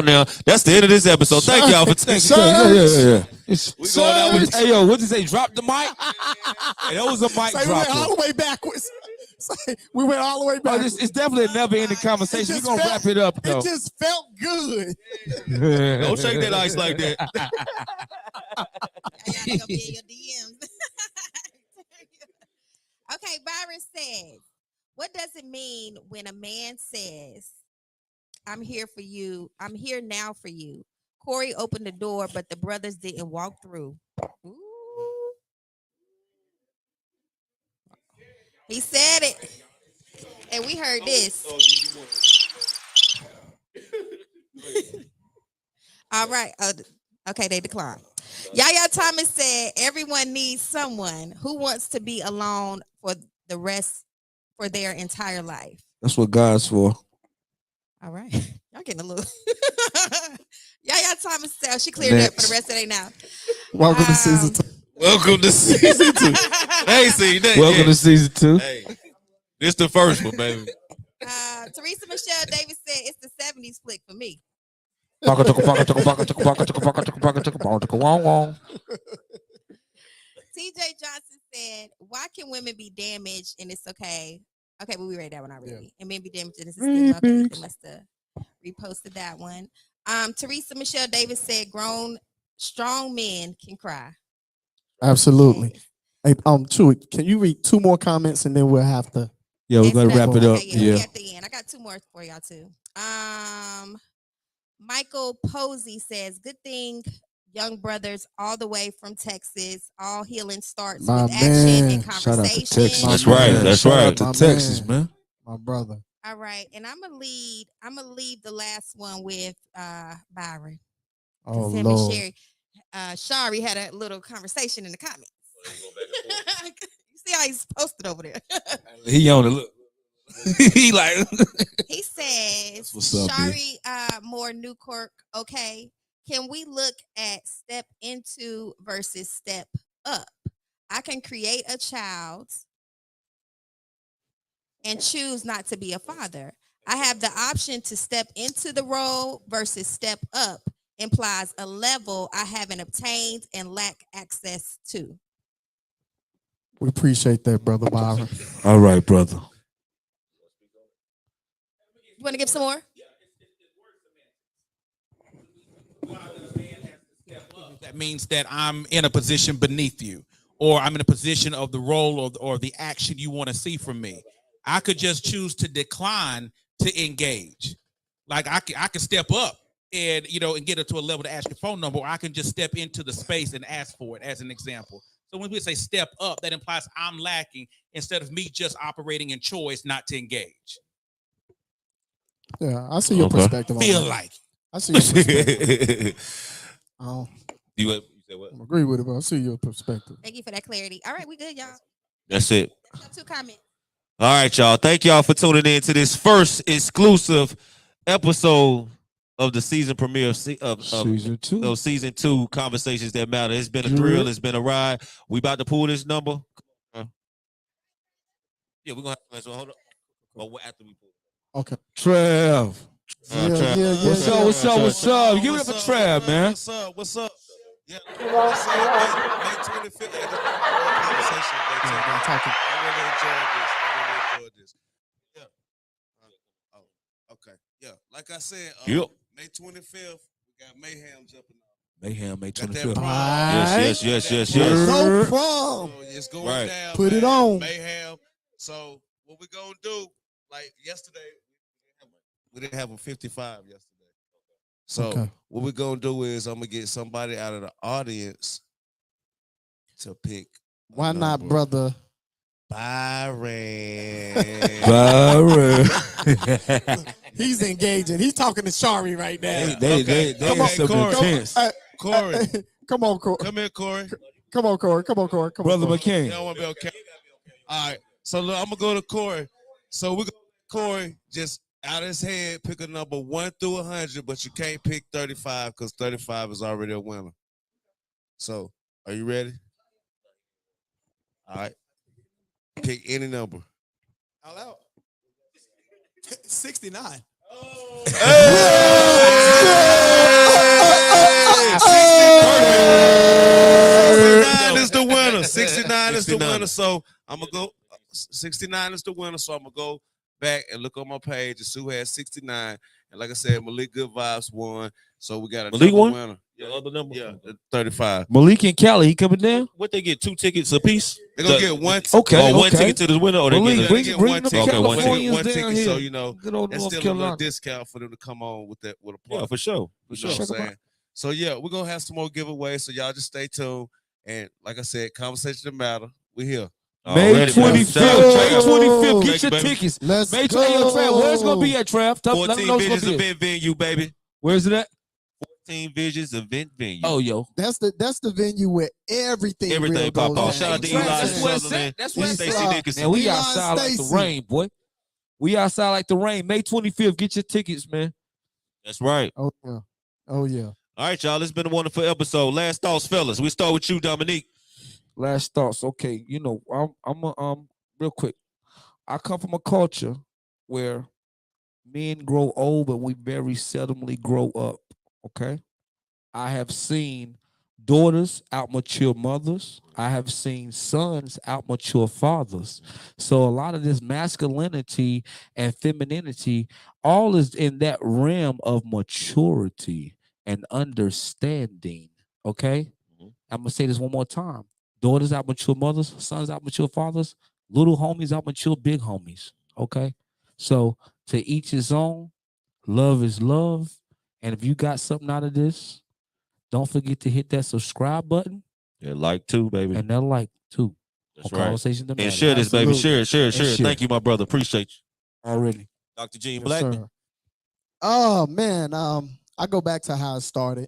now. That's the end of this episode. Thank y'all for taking Yeah. We going out with Hey, yo, what did you say? Drop the mic? Hey, that was a mic We drop. went all the way backwards. We went all the way back. It's definitely a never-ending conversation. We're gonna wrap it up, though. It just felt good. Don't shake that ice like that. Y'all gonna be in your DMs. Okay, Byron says, what does it mean when a man says, I'm here for you. I'm here now for you. Corey opened the door, but the brothers didn't walk through. Ooh. He said it. And we heard this. All right. Okay, they declined. Yaya Thomas said, everyone needs someone who wants to be alone for their entire life. That's what God's for. All right. Y'all getting a little. Yaya Thomas said she cleared it up for the rest of the day now. Welcome to season 2. Welcome to season 2. Hey, see that? Welcome to season 2. Hey, this the first one, baby. Teresa Michelle Davis said it's the 70s flick for me. TJ Johnson said, why can women be damaged and it's okay? Okay, but we read that one already. Yeah. And men be damaged and it's still okay. They must have reposted that one. Teresa Michelle Davis said, grown, strong men can cry. Absolutely. Hey, Chewy, can you read 2 more comments and then we'll have to. Yeah, we're gonna wrap it up. Okay, yeah. At the end. I got 2 more for y'all too. Michael Posey says, good thing young brothers all the way from Texas. All healing starts with action and conversation. That's right. That's right. To Texas, man. My brother. All right. And I'm gonna leave the last one with Byron. Oh, him Lord. and Sherry. Shari had a little conversation in the comments. You see how he's posted over there. He on it. Look. He like. He says, What's up, Shari Moore Newkirk, okay. Can we look at step into versus step up? I can create a child and choose not to be a father. I have the option to step into the role versus step up implies a level I haven't obtained and lack access to. We appreciate that, Brother Byron. All right, brother. You want to give some more? That means that I'm in a position beneath you, or I'm in a position of the role or the action you want to see from me. I could just choose to decline to engage. Like I could step up and and get it to a level to ask your phone number, or I can just step into the space and ask for it, as an example. So when we say step up, that implies I'm lacking instead of me just operating in choice not to engage. Yeah, I see your perspective. Feel like I see your perspective. You said what? I agree with it, but I see your perspective. Thank you for that clarity. All right, we good, y'all. That's it. That's 2 comments. All right, y'all. Thank y'all for tuning in to this first exclusive episode of the season premiere of season 2 Conversations That Matter. It's been a thrill. It's been a ride. We about to pull this number. Yeah, we're gonna have to hold up. But after we pull. Okay. Trev. Yeah. What's up? Give it up for Trev, man. What's up? Yeah, May 25th. Conversation. I really enjoyed this. Yeah. Okay. Yeah. Like I said, May 25th, we got Mayhem jumping on. Mayhem, May 25th. Yes. So prom. So it's going down. Put it on. Mayhem. So what we gonna do? Like yesterday, we didn't have a 55 yesterday. So what we're gonna do is I'm gonna get somebody out of the audience to pick. Why not, brother? Byron. He's engaging. He's talking to Shari right now. They come on, intense. Corey. Come on, Corey. Come here, Corey. Come on, Corey. Come on, Brother McCain. You don't want to be okay. All right. So look, I'm gonna go to Corey. So we go Corey just out of his head, pick a number 1 through 100, but you can't pick 35 because 35 is already a winner. So, are you ready? All right. Pick any number. All out. 69. Oh. Hey! 69 is the winner. 69 is the winner. So, I'm going to go. 69 is the winner. So, I'm going to go back and look on my page and Sue had 69. And like I said, Malik Good Vibes won. So we got a Malik won? winner. The other number? Yeah, 35. Malik and Callie, he coming down? What they get, 2 tickets a piece? They're gonna get one one ticket to the winner, or they Malik, get bring one ticket. One ticket. So Good old that's North still a Carolina. little discount for them to come on with a part. Yeah, for sure. You know what I'm saying? So yeah, we're gonna have some more giveaways. So y'all just stay tuned. And like I said, conversation that matter. We here. May 25th. May 25th. Get your tickets. Let's May go. 25th. Where's it going to be at, Trav? 14 Visions event venue, baby. Where's it at? 14 Visions event venue. Oh, yo. That's the venue where everything pop off. Shout out to Eli That's where it's at. That's where it's at. Man, we outside like the rain, boy. We outside like the rain. May 25th. Get your tickets, man. That's right. Oh yeah. Oh yeah. All right, y'all. It's been a wonderful episode. Last thoughts, fellas. We start with you, Dominique. Last thoughts. Okay, real quick. I come from a culture where men grow old, but we very seldomly grow up. Okay. I have seen daughters outmature mothers. I have seen sons outmature fathers. So a lot of this masculinity and femininity, all is in that realm of maturity and understanding. Okay. I'm gonna say this one more time. Daughters outmature mothers, sons outmature fathers, little homies outmature big homies. Okay. So to each his own, love is love. And if you got something out of this, don't forget to hit that subscribe button. Yeah, like too, baby. And that like too. That's on right. Conversation to And Matter. share this, baby. Absolutely. Share it. And share. Thank you, my brother. Appreciate you. Already. Dr. Gene Yes, Blackman. sir. Oh man, I go back to how it started.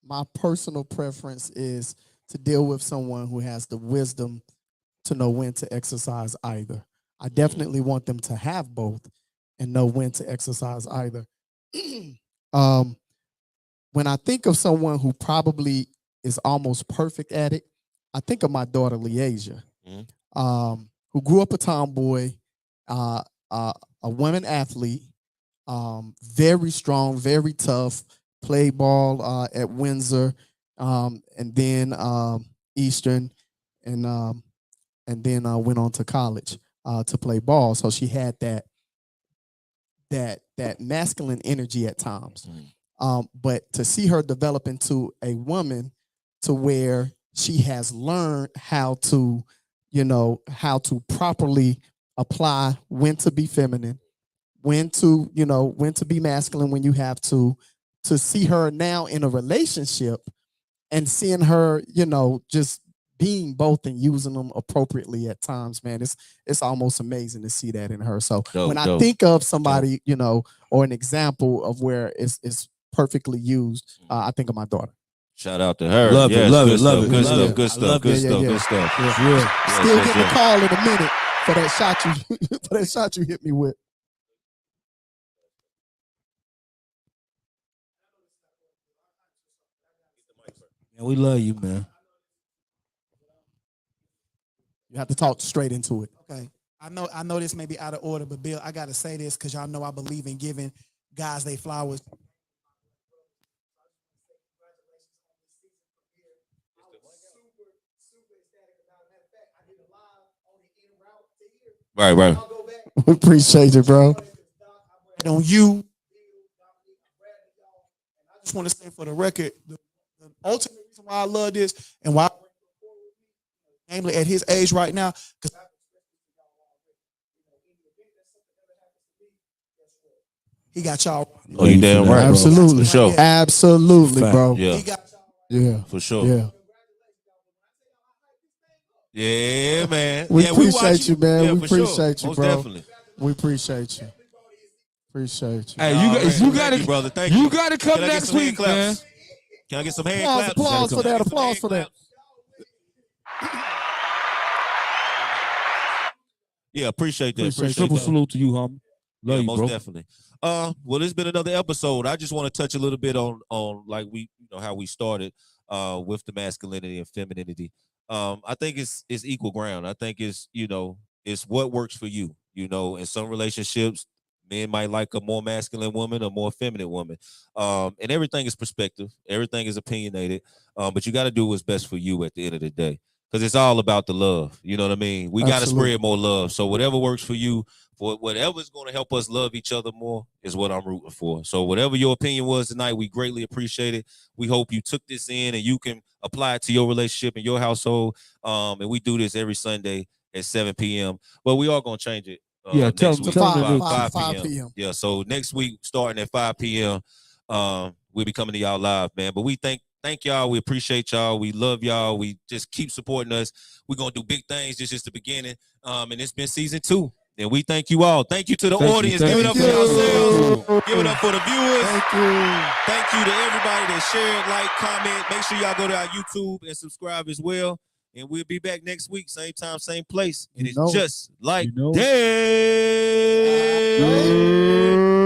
My personal preference is to deal with someone who has the wisdom to know when to exercise either. I definitely want them to have both and know when to exercise either. When I think of someone who probably is almost perfect at it, I think of my daughter Leasia, who grew up a tomboy, a woman athlete, very strong, very tough, played ball at Windsor, and then Eastern, and then went on to college to play ball. So she had that masculine energy at times. But to see her develop into a woman to where she has learned how to properly apply when to be feminine, when to be masculine when you have to see her now in a relationship and seeing her, just being both and using them appropriately at times, man, it's almost amazing to see that in her. So when I think of somebody, or an example of where it's perfectly used, I think of my daughter. Shout out to her. Love it, love it. Good stuff. Yeah. Still getting a call in a minute for that shot you hit me with. Man, we love you, man. You have to talk straight into it. Okay. I know this may be out of order, but Bill, I gotta say this because y'all know I believe in giving guys they flowers. Right. We appreciate you, bro. On you. I just want to say for the record, the ultimate reason why I love this and why, namely at his age right now, because he got y'all. Oh, you damn right. Absolutely. For sure. Absolutely, bro. Yeah. Yeah. For sure. Yeah. Yeah, man. We yeah, appreciate you, man. Yeah, we for sure. appreciate you, Most bro. definitely. We appreciate you. Appreciate you. Hey, Thank you, brother. Thank you. You gotta come Can I get next some hand week, claps? man. Can I get some hand claps? Applause for that. Applause for that. Yeah, appreciate that. Triple salute to you, homie. Love you, most bro. definitely. Well, it's been another episode. I just want to touch a little bit on like how we started with the masculinity and femininity. I think it's equal ground. I think it's what works for you. In some relationships, men might like a more masculine woman, a more feminine woman. And everything is perspective. Everything is opinionated. But you got to do what's best for you at the end of the day. Because it's all about the love. You know what I mean? We got to spread more love. So whatever works for you, for whatever's going to help us love each other more is what I'm rooting for. So whatever your opinion was tonight, we greatly appreciate it. We hope you took this in and you can apply it to your relationship and your household. And we do this every Sunday at 7 p.m. But we are going to change it. Tell them 5 p.m. Yeah, so next week, starting at 5 p.m., we'll be coming to y'all live, man. But we thank y'all. We appreciate y'all. We love y'all. We just keep supporting us. We're going to do big things. This is the beginning. And it's been season 2. And we thank you all. Thank you to the audience. Give it up for yourselves. Give it up for the viewers. Thank you to everybody that shared, like, comment. Make sure y'all go to our YouTube and subscribe as well. And we'll be back next week, same time, same place. And it's just like that. Right?